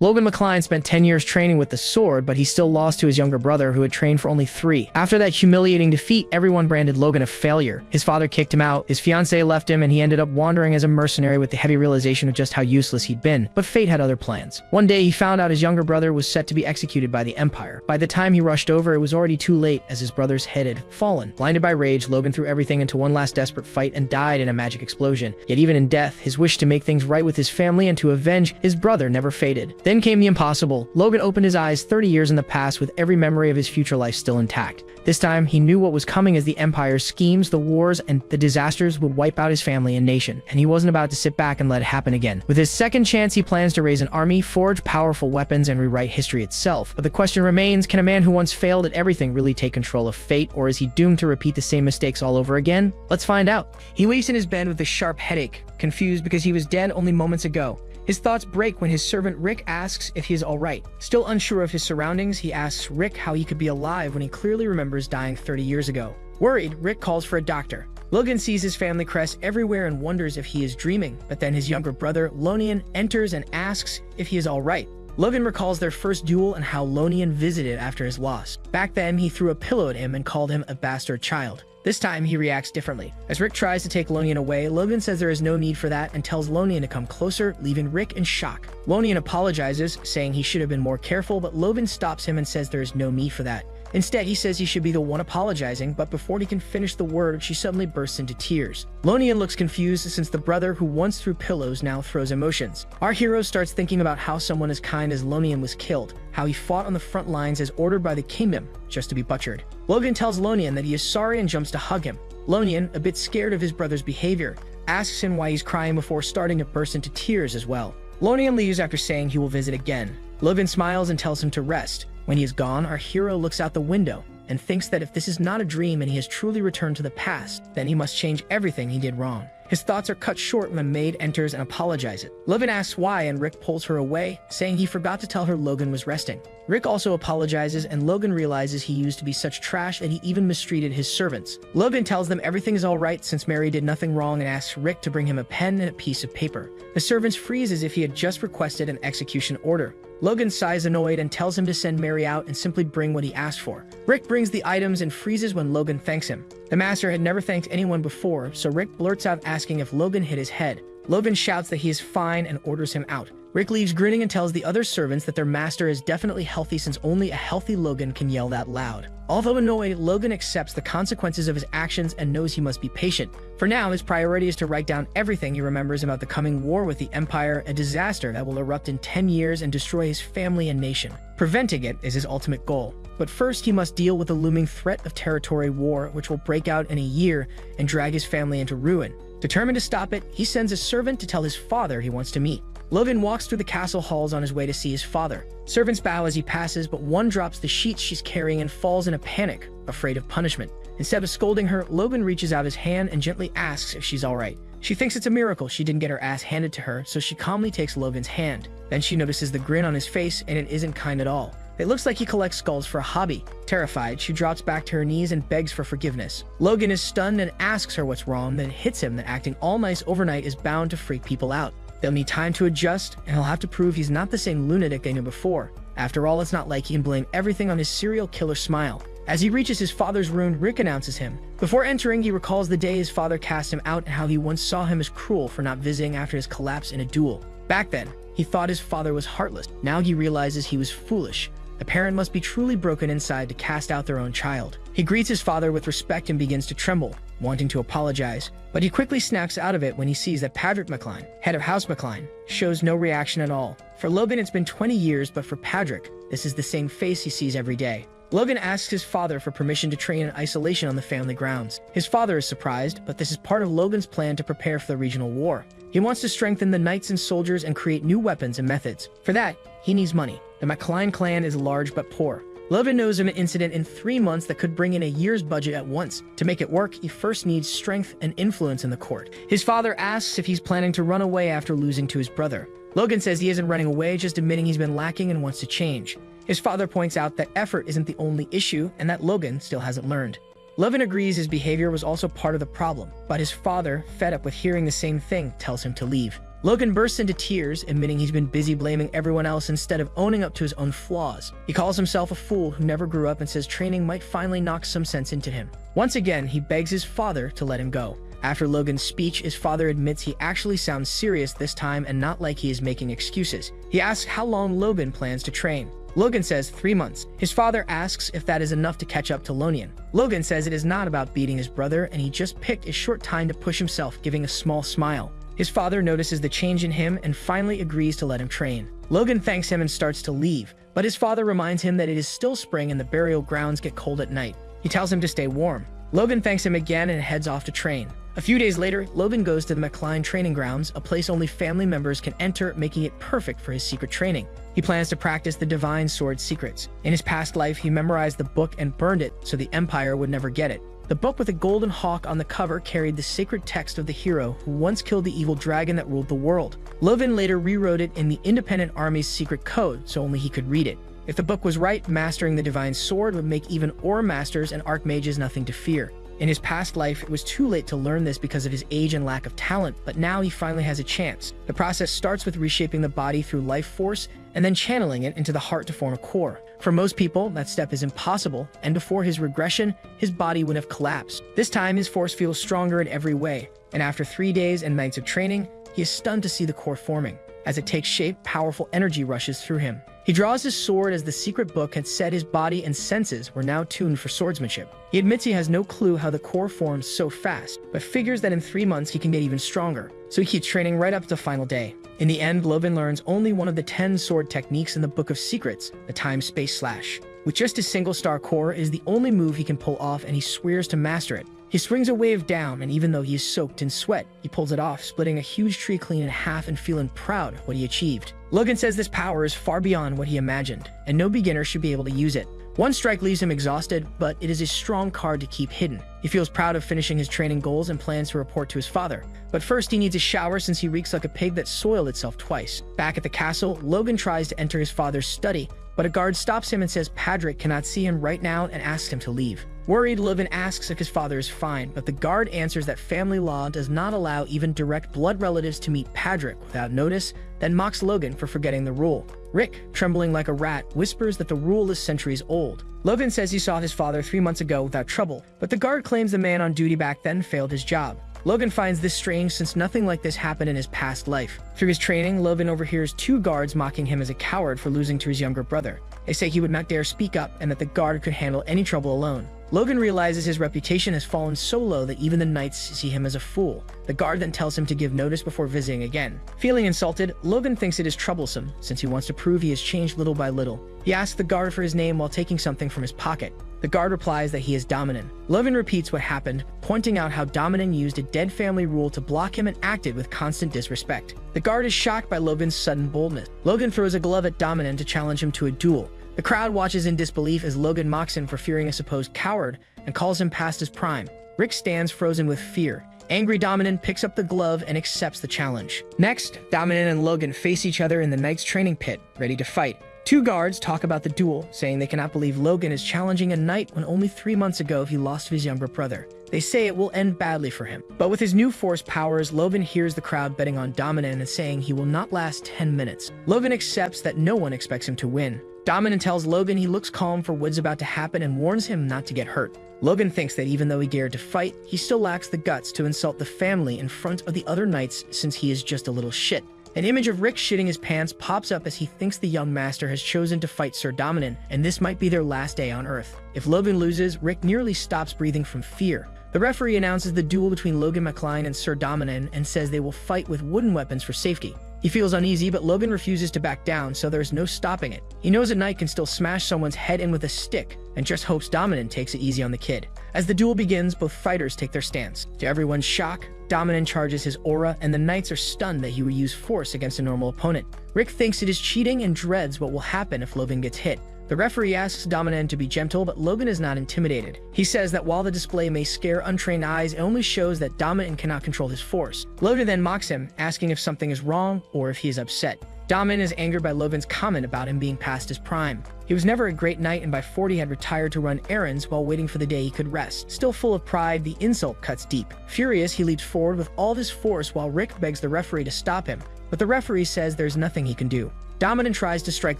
Logan McCline spent 10 years training with the sword, but he still lost to his younger brother who had trained for only 3. After that humiliating defeat, everyone branded Logan a failure. His father kicked him out, his fiancée left him, and he ended up wandering as a mercenary with the heavy realization of just how useless he'd been. But fate had other plans. One day, he found out his younger brother was set to be executed by the Empire. By the time he rushed over, it was already too late as his brother's head had fallen. Blinded by rage, Logan threw everything into one last desperate fight and died in a magic explosion. Yet even in death, his wish to make things right with his family and to avenge his brother never faded. Then came the impossible. Logan opened his eyes 30 years in the past with every memory of his future life still intact. This time, he knew what was coming as the Empire's schemes, the wars, and the disasters would wipe out his family and nation, and he wasn't about to sit back and let it happen again. With his second chance, he plans to raise an army, forge powerful weapons, and rewrite history itself. But the question remains, can a man who once failed at everything really take control of fate, or is he doomed to repeat the same mistakes all over again? Let's find out. He wakes in his bed with a sharp headache, confused because he was dead only moments ago. His thoughts break when his servant Rick asks if he is alright. Still unsure of his surroundings, he asks Rick how he could be alive when he clearly remembers dying 30 years ago. Worried, Rick calls for a doctor. Logan sees his family crest everywhere and wonders if he is dreaming, but then his younger brother, Lonian, enters and asks if he is alright. Logan recalls their first duel and how Lonian visited after his loss. Back then, he threw a pillow at him and called him a bastard child. This time, he reacts differently. As Rick tries to take Lonian away, Logan says there is no need for that and tells Lonian to come closer, leaving Rick in shock. Lonian apologizes, saying he should have been more careful, but Logan stops him and says there is no need for that. Instead, he says he should be the one apologizing, but before he can finish the word, she suddenly bursts into tears. Lonian looks confused since the brother who once threw pillows now throws emotions. Our hero starts thinking about how someone as kind as Lonian was killed, how he fought on the front lines as ordered by the kingdom, just to be butchered. Logan tells Lonian that he is sorry and jumps to hug him. Lonian, a bit scared of his brother's behavior, asks him why he's crying before starting to burst into tears as well. Lonian leaves after saying he will visit again. Logan smiles and tells him to rest. When he is gone, our hero looks out the window and thinks that if this is not a dream and he has truly returned to the past, then he must change everything he did wrong. His thoughts are cut short when a maid enters and apologizes. Logan asks why, and Rick pulls her away, saying he forgot to tell her Logan was resting. Rick also apologizes, and Logan realizes he used to be such trash that he even mistreated his servants. Logan tells them everything is alright since Mary did nothing wrong and asks Rick to bring him a pen and a piece of paper. The servants freeze as if he had just requested an execution order. Logan sighs annoyed and tells him to send Mary out and simply bring what he asked for. Rick brings the items and freezes when Logan thanks him. The master had never thanked anyone before, so Rick blurts out asking if Logan hit his head. Logan shouts that he is fine and orders him out. Rick leaves grinning and tells the other servants that their master is definitely healthy since only a healthy Logan can yell that loud. Although annoyed, Logan accepts the consequences of his actions and knows he must be patient. For now, his priority is to write down everything he remembers about the coming war with the Empire, a disaster that will erupt in 10 years and destroy his family and nation. Preventing it is his ultimate goal. But first, he must deal with the looming threat of territory war, which will break out in a year and drag his family into ruin. Determined to stop it, he sends a servant to tell his father he wants to meet. Logan walks through the castle halls on his way to see his father. Servants bow as he passes, but one drops the sheets she's carrying and falls in a panic, afraid of punishment. Instead of scolding her, Logan reaches out his hand and gently asks if she's alright. She thinks it's a miracle she didn't get her ass handed to her, so she calmly takes Logan's hand. Then she notices the grin on his face, and it isn't kind at all. It looks like he collects skulls for a hobby. Terrified, she drops back to her knees and begs for forgiveness. Logan is stunned and asks her what's wrong, then it hits him that acting all nice overnight is bound to freak people out. They'll need time to adjust, and he'll have to prove he's not the same lunatic they knew before. After all, it's not like he can blame everything on his serial killer smile. As he reaches his father's room, Rick announces him. Before entering, he recalls the day his father cast him out and how he once saw him as cruel for not visiting after his collapse in a duel. Back then, he thought his father was heartless. Now he realizes he was foolish. A parent must be truly broken inside to cast out their own child. He greets his father with respect and begins to tremble, wanting to apologize, but he quickly snaps out of it when he sees that Patrick McCline, head of House McCline, shows no reaction at all. For Logan, it's been 20 years, but for Patrick, this is the same face he sees every day. Logan asks his father for permission to train in isolation on the family grounds. His father is surprised, but this is part of Logan's plan to prepare for the regional war. He wants to strengthen the knights and soldiers and create new weapons and methods. For that, he needs money. The McCline clan is large but poor. Logan knows of an incident in 3 months that could bring in a year's budget at once. To make it work, he first needs strength and influence in the court. His father asks if he's planning to run away after losing to his brother. Logan says he isn't running away, just admitting he's been lacking and wants to change. His father points out that effort isn't the only issue and that Logan still hasn't learned. Logan agrees his behavior was also part of the problem, but his father, fed up with hearing the same thing, tells him to leave. Logan bursts into tears, admitting he's been busy blaming everyone else instead of owning up to his own flaws. He calls himself a fool who never grew up and says training might finally knock some sense into him. Once again, he begs his father to let him go. After Logan's speech, his father admits he actually sounds serious this time and not like he is making excuses. He asks how long Logan plans to train. Logan says 3 months. His father asks if that is enough to catch up to Lonian. Logan says it is not about beating his brother and he just picked a short time to push himself, giving a small smile. His father notices the change in him and finally agrees to let him train. Logan thanks him and starts to leave, but his father reminds him that it is still spring and the burial grounds get cold at night. He tells him to stay warm. Logan thanks him again and heads off to train. A few days later, Logan goes to the McLean training grounds, a place only family members can enter, making it perfect for his secret training. He plans to practice the divine sword secrets. In his past life, he memorized the book and burned it so the Empire would never get it. The book with a golden hawk on the cover carried the sacred text of the hero who once killed the evil dragon that ruled the world. Logan later rewrote it in the Independent Army's secret code so only he could read it. If the book was right, mastering the divine sword would make even Aura Masters and Archmages nothing to fear. In his past life, it was too late to learn this because of his age and lack of talent, but now he finally has a chance. The process starts with reshaping the body through life force and then channeling it into the heart to form a core. For most people, that step is impossible, and before his regression, his body would have collapsed. This time, his force feels stronger in every way, and after 3 days and nights of training, he is stunned to see the core forming. As it takes shape, powerful energy rushes through him. He draws his sword as the secret book had said his body and senses were now tuned for swordsmanship. He admits he has no clue how the core forms so fast, but figures that in 3 months he can get even stronger. So he keeps training right up to the final day. In the end, Logan learns only one of the 10 sword techniques in the Book of Secrets, the time-space slash. With just his single-star core, it is the only move he can pull off and he swears to master it. He swings a wave down, and even though he is soaked in sweat, he pulls it off, splitting a huge tree clean in half and feeling proud of what he achieved. Logan says this power is far beyond what he imagined, and no beginner should be able to use it. One strike leaves him exhausted, but it is a strong card to keep hidden. He feels proud of finishing his training goals and plans to report to his father. But first he needs a shower since he reeks like a pig that soiled itself twice. Back at the castle, Logan tries to enter his father's study, but a guard stops him and says Padrick cannot see him right now and asks him to leave. Worried, Logan asks if his father is fine, but the guard answers that family law does not allow even direct blood relatives to meet Padrick without notice, then mocks Logan for forgetting the rule. Rick, trembling like a rat, whispers that the rule is centuries old. Logan says he saw his father 3 months ago without trouble, but the guard claims the man on duty back then failed his job. Logan finds this strange since nothing like this happened in his past life. Through his training, Logan overhears 2 guards mocking him as a coward for losing to his younger brother. They say he would not dare speak up and that the guard could handle any trouble alone. Logan realizes his reputation has fallen so low that even the knights see him as a fool. The guard then tells him to give notice before visiting again. Feeling insulted, Logan thinks it is troublesome, since he wants to prove he has changed little by little. He asks the guard for his name while taking something from his pocket. The guard replies that he is Dominan. Logan repeats what happened, pointing out how Dominan used a dead family rule to block him and acted with constant disrespect. The guard is shocked by Logan's sudden boldness. Logan throws a glove at Dominan to challenge him to a duel. The crowd watches in disbelief as Logan mocks him for fearing a supposed coward and calls him past his prime. Rick stands frozen with fear. Angry Dominan picks up the glove and accepts the challenge. Next, Dominan and Logan face each other in the Knight's training pit, ready to fight. 2 guards talk about the duel, saying they cannot believe Logan is challenging a knight when only 3 months ago he lost to his younger brother. They say it will end badly for him. But with his new force powers, Logan hears the crowd betting on Dominan and saying he will not last 10 minutes. Logan accepts that no one expects him to win. Dominan tells Logan he looks calm for what's about to happen and warns him not to get hurt. Logan thinks that even though he dared to fight, he still lacks the guts to insult the family in front of the other knights since he is just a little shit. An image of Rick shitting his pants pops up as he thinks the young master has chosen to fight Sir Dominan, and this might be their last day on Earth. If Logan loses, Rick nearly stops breathing from fear. The referee announces the duel between Logan McLean and Sir Dominan and says they will fight with wooden weapons for safety. He feels uneasy, but Logan refuses to back down, so there's no stopping it. He knows a knight can still smash someone's head in with a stick, and just hopes Dominan takes it easy on the kid. As the duel begins, both fighters take their stance. To everyone's shock, Dominan charges his aura, and the knights are stunned that he would use force against a normal opponent. Rick thinks it is cheating and dreads what will happen if Logan gets hit. The referee asks Dominan to be gentle, but Logan is not intimidated. He says that while the display may scare untrained eyes, it only shows that Dominan cannot control his force. Logan then mocks him, asking if something is wrong or if he is upset. Dominan is angered by Logan's comment about him being past his prime. He was never a great knight and by 40 had retired to run errands while waiting for the day he could rest. Still full of pride, the insult cuts deep. Furious, he leaps forward with all his force while Rick begs the referee to stop him. but the referee says there's nothing he can do. Dominant tries to strike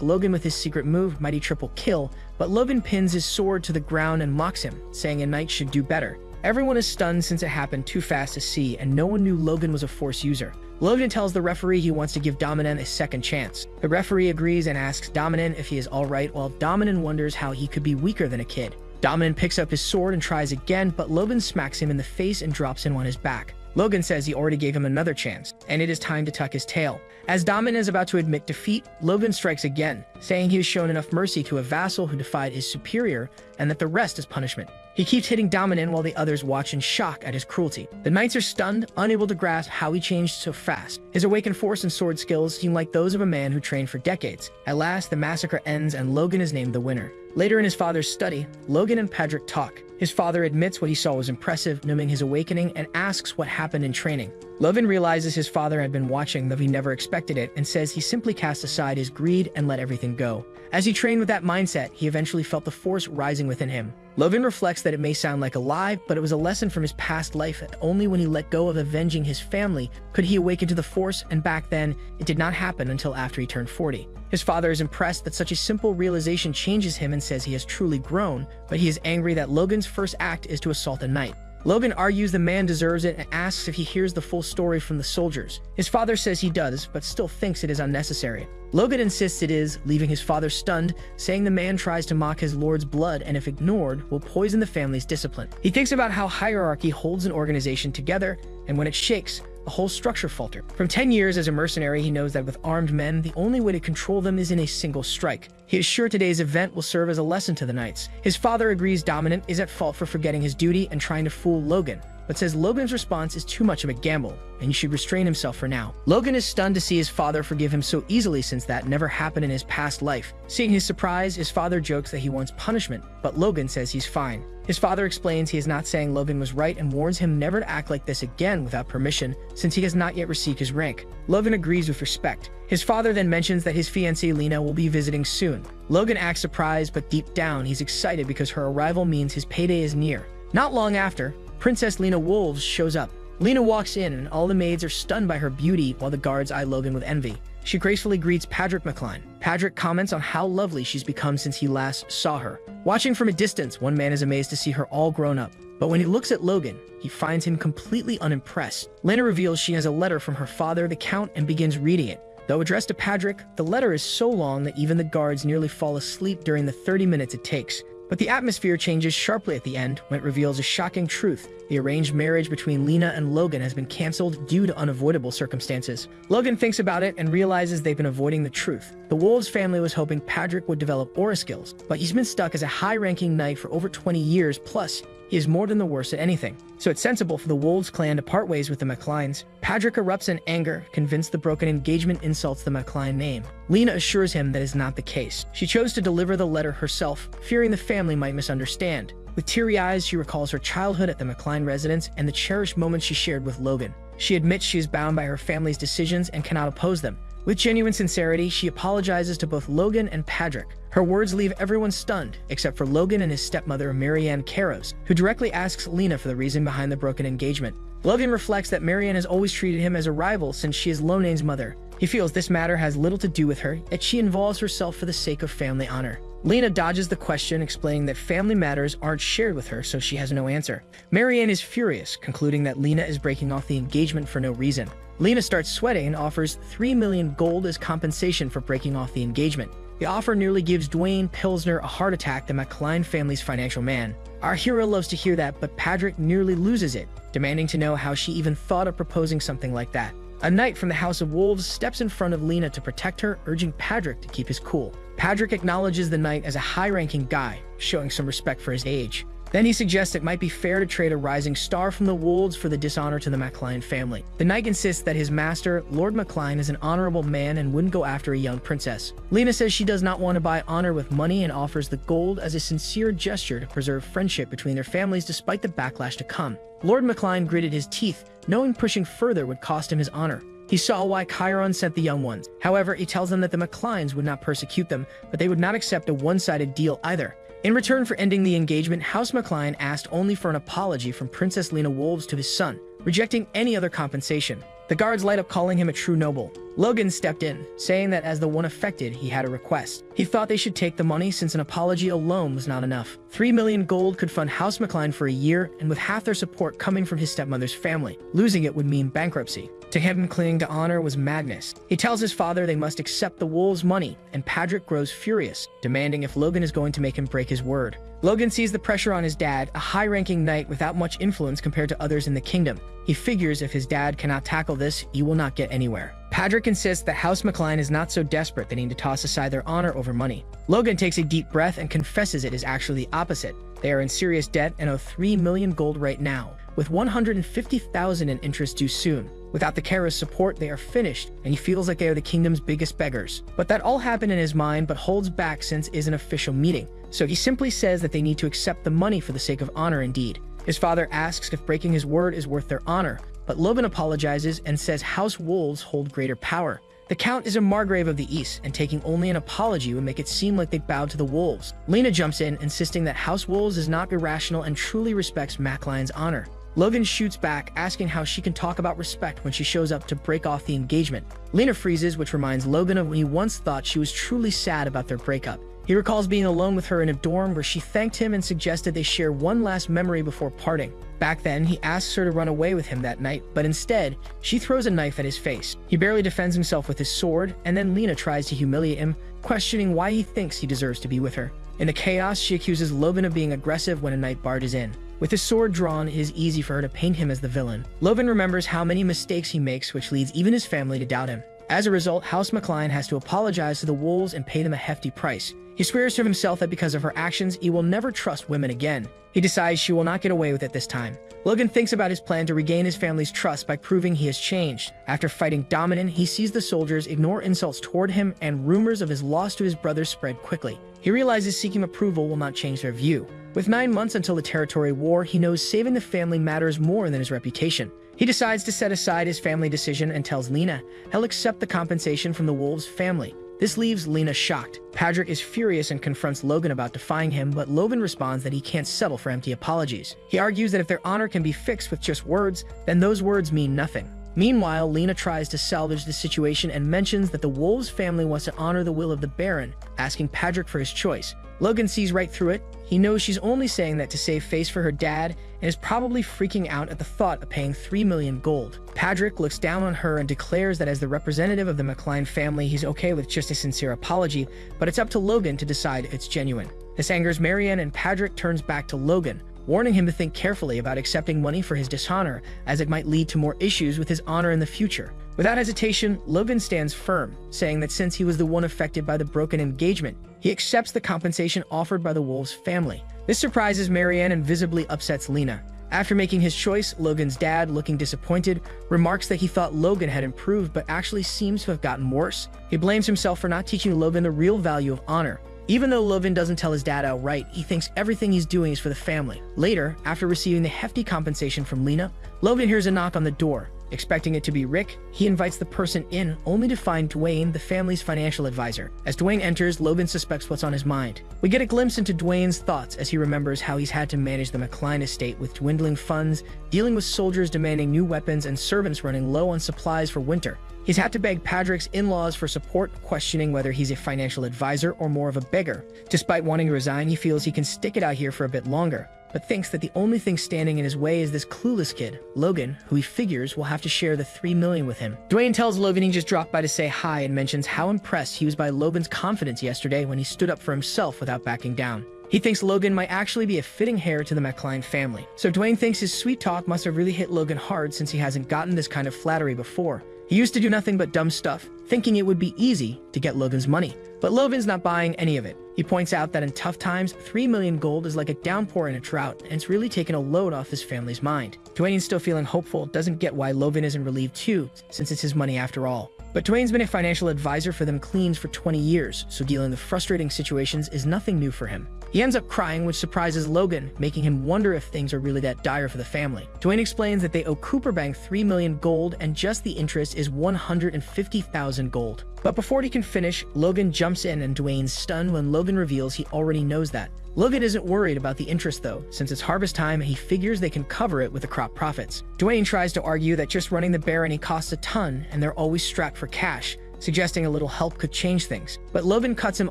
Logan with his secret move, Mighty Triple Kill, but Logan pins his sword to the ground and mocks him, saying a knight should do better. Everyone is stunned since it happened too fast to see, and no one knew Logan was a Force user. Logan tells the referee he wants to give Dominant a second chance. The referee agrees and asks Dominant if he is alright, while Dominant wonders how he could be weaker than a kid. Dominant picks up his sword and tries again, but Logan smacks him in the face and drops him on his back. Logan says he already gave him another chance, and it is time to tuck his tail. As Dominant is about to admit defeat, Logan strikes again, saying he has shown enough mercy to a vassal who defied his superior, and that the rest is punishment. He keeps hitting Dominant while the others watch in shock at his cruelty. The knights are stunned, unable to grasp how he changed so fast. His awakened force and sword skills seem like those of a man who trained for decades. At last, the massacre ends and Logan is named the winner. Later in his father's study, Logan and Patrick talk. His father admits what he saw was impressive, noting his awakening, and asks what happened in training. Logan realizes his father had been watching, though he never expected it, and says he simply cast aside his greed and let everything go. As he trained with that mindset, he eventually felt the force rising within him. Logan reflects that it may sound like a lie, but it was a lesson from his past life that only when he let go of avenging his family could he awaken to the force, and back then, it did not happen until after he turned 40. His father is impressed that such a simple realization changes him and says he has truly grown, but he is angry that Logan's first act is to assault a knight. Logan argues the man deserves it and asks if he hears the full story from the soldiers. His father says he does, but still thinks it is unnecessary. Logan insists it is, leaving his father stunned, saying the man tries to mock his lord's blood and if ignored, will poison the family's discipline. He thinks about how hierarchy holds an organization together, and when it shakes, the whole structure falters. From 10 years as a mercenary, he knows that with armed men, the only way to control them is in a single strike. He is sure today's event will serve as a lesson to the knights. His father agrees Dominant is at fault for forgetting his duty and trying to fool Logan, but says Logan's response is too much of a gamble, and he should restrain himself for now. Logan is stunned to see his father forgive him so easily since that never happened in his past life. Seeing his surprise, his father jokes that he wants punishment, but Logan says he's fine. His father explains he is not saying Logan was right and warns him never to act like this again without permission, since he has not yet received his rank. Logan agrees with respect. His father then mentions that his fiancée Lena will be visiting soon. Logan acts surprised, but deep down he's excited because her arrival means his payday is near. Not long after, Princess Lena Wolves shows up. Lena walks in and all the maids are stunned by her beauty while the guards eye Logan with envy. She gracefully greets Patrick McCline. Patrick comments on how lovely she's become since he last saw her. Watching from a distance, one man is amazed to see her all grown up. But when he looks at Logan, he finds him completely unimpressed. Lena reveals she has a letter from her father, the Count, and begins reading it. Though addressed to Patrick, the letter is so long that even the guards nearly fall asleep during the 30 minutes it takes. But the atmosphere changes sharply at the end when it reveals a shocking truth. The arranged marriage between Lena and Logan has been cancelled due to unavoidable circumstances. Logan thinks about it and realizes they've been avoiding the truth. The Wolves family was hoping Patrick would develop aura skills, but he's been stuck as a high-ranking knight for over 20 years, plus he is more than the worst at anything. So it's sensible for the Wolves clan to part ways with the McClines. Patrick erupts in anger, convinced the broken engagement insults the McCline name. Lena assures him that is not the case. She chose to deliver the letter herself, fearing the family might misunderstand. With teary eyes, she recalls her childhood at the McCline residence and the cherished moments she shared with Logan. She admits she is bound by her family's decisions and cannot oppose them. With genuine sincerity, she apologizes to both Logan and Patrick. Her words leave everyone stunned, except for Logan and his stepmother, Marianne Caros, who directly asks Lena for the reason behind the broken engagement. Logan reflects that Marianne has always treated him as a rival since she is Lonane's mother. He feels this matter has little to do with her, yet she involves herself for the sake of family honor. Lena dodges the question, explaining that family matters aren't shared with her, so she has no answer. Marianne is furious, concluding that Lena is breaking off the engagement for no reason. Lena starts sweating and offers 3 million gold as compensation for breaking off the engagement. The offer nearly gives Dwayne Pilsner a heart attack, the McCline family's financial man. Our hero loves to hear that, but Patrick nearly loses it, demanding to know how she even thought of proposing something like that. A knight from the House of Wolves steps in front of Lena to protect her, urging Patrick to keep his cool. Patrick acknowledges the knight as a high-ranking guy, showing some respect for his age. Then he suggests it might be fair to trade a rising star from the Wolves for the dishonor to the McCline family. The knight insists that his master, Lord McCline, is an honorable man and wouldn't go after a young princess. Lena says she does not want to buy honor with money and offers the gold as a sincere gesture to preserve friendship between their families despite the backlash to come. Lord McCline gritted his teeth, knowing pushing further would cost him his honor. He saw why Chiron sent the young ones. However, he tells them that the McClines would not persecute them, but they would not accept a one-sided deal either. In return for ending the engagement, House McCline asked only for an apology from Princess Lena Wolves to his son, rejecting any other compensation. The The guards light up calling him a true noble. Logan stepped in, saying that as the one affected, he had a request. He thought they should take the money since an apology alone was not enough. 3 million gold could fund House McCline for a year, and with half their support coming from his stepmother's family, losing it would mean bankruptcy. To him, clinging to honor was madness. He tells his father they must accept the wolves' money, and Patrick grows furious, demanding if Logan is going to make him break his word. Logan sees the pressure on his dad, a high-ranking knight without much influence compared to others in the kingdom. He figures if his dad cannot tackle this, he will not get anywhere. Patrick insists that House McCline is not so desperate they need to toss aside their honor over money. Logan takes a deep breath and confesses it is actually the opposite. They are in serious debt and owe 3 million gold right now, with 150,000 in interest due soon. Without the Kara's support, they are finished, and he feels like they are the kingdom's biggest beggars. But that all happened in his mind, but holds back since it is an official meeting. So he simply says that they need to accept the money for the sake of honor indeed. His father asks if breaking his word is worth their honor, but Logan apologizes and says House Wolves hold greater power. The Count is a Margrave of the East, and taking only an apology would make it seem like they bowed to the wolves. Lena jumps in, insisting that House Wolves is not irrational and truly respects McCline's honor. Logan shoots back, asking how she can talk about respect when she shows up to break off the engagement. Lena freezes, which reminds Logan of when he once thought she was truly sad about their breakup. He recalls being alone with her in a dorm where she thanked him and suggested they share one last memory before parting. Back then, he asks her to run away with him that night, but instead, she throws a knife at his face. He barely defends himself with his sword, and then Lena tries to humiliate him, questioning why he thinks he deserves to be with her. In the chaos, she accuses Logan of being aggressive when a knight barges in. With his sword drawn, it is easy for her to paint him as the villain. Logan remembers how many mistakes he makes, which leads even his family to doubt him. As a result, House McCline has to apologize to the wolves and pay them a hefty price. He swears to himself that because of her actions, he will never trust women again. He decides she will not get away with it this time. Logan thinks about his plan to regain his family's trust by proving he has changed. After fighting Dominant, he sees the soldiers ignore insults toward him, and rumors of his loss to his brothers spread quickly. He realizes seeking approval will not change their view. With 9 months until the territory war, he knows saving the family matters more than his reputation. He decides to set aside his family decision and tells Lena he'll accept the compensation from the wolves' family. This leaves Lena shocked. Patrick is furious and confronts Logan about defying him, but Logan responds that he can't settle for empty apologies. He argues that if their honor can be fixed with just words, then those words mean nothing. Meanwhile, Lena tries to salvage the situation and mentions that the wolves' family wants to honor the will of the Baron, asking Patrick for his choice. Logan sees right through it. He knows she's only saying that to save face for her dad, and is probably freaking out at the thought of paying 3 million gold. Patrick looks down on her and declares that as the representative of the McCline family, he's okay with just a sincere apology, but it's up to Logan to decide if it's genuine. This angers Marianne, and Patrick turns back to Logan, warning him to think carefully about accepting money for his dishonor, as it might lead to more issues with his honor in the future. Without hesitation, Logan stands firm, saying that since he was the one affected by the broken engagement, he accepts the compensation offered by the wolves' family. This surprises Marianne and visibly upsets Lena. After making his choice, Logan's dad, looking disappointed, remarks that he thought Logan had improved but actually seems to have gotten worse. He blames himself for not teaching Logan the real value of honor. Even though Logan doesn't tell his dad outright, he thinks everything he's doing is for the family. Later, after receiving the hefty compensation from Lena, Logan hears a knock on the door. Expecting it to be Rick, he invites the person in, only to find Dwayne, the family's financial advisor. As Dwayne enters, Logan suspects what's on his mind. We get a glimpse into Dwayne's thoughts as he remembers how he's had to manage the McCline estate with dwindling funds, dealing with soldiers demanding new weapons, and servants running low on supplies for winter. He's had to beg Patrick's in-laws for support, questioning whether he's a financial advisor or more of a beggar. Despite wanting to resign, he feels he can stick it out here for a bit longer, but thinks that the only thing standing in his way is this clueless kid, Logan, who he figures will have to share the 3 million with him. Dwayne tells Logan he just dropped by to say hi and mentions how impressed he was by Logan's confidence yesterday when he stood up for himself without backing down. He thinks Logan might actually be a fitting heir to the McCline family. So Dwayne thinks his sweet talk must have really hit Logan hard since he hasn't gotten this kind of flattery before. He used to do nothing but dumb stuff, thinking it would be easy to get Logan's money. But Logan's not buying any of it. He points out that in tough times, 3 million gold is like a downpour in a drought, and it's really taken a load off his family's mind. Dwayne's still feeling hopeful, doesn't get why Logan isn't relieved too, since it's his money after all. But Dwayne's been a financial advisor for them cleans for 20 years, so dealing with frustrating situations is nothing new for him. He ends up crying, which surprises Logan, making him wonder if things are really that dire for the family. Dwayne explains that they owe Cooper Bank 3 million gold, and just the interest is 150,000 gold. But before he can finish, Logan jumps in and Dwayne's stunned when Logan reveals he already knows that. Logan isn't worried about the interest though, since it's harvest time and he figures they can cover it with the crop profits. Dwayne tries to argue that just running the barony costs a ton and they're always strapped for cash, suggesting a little help could change things. But Logan cuts him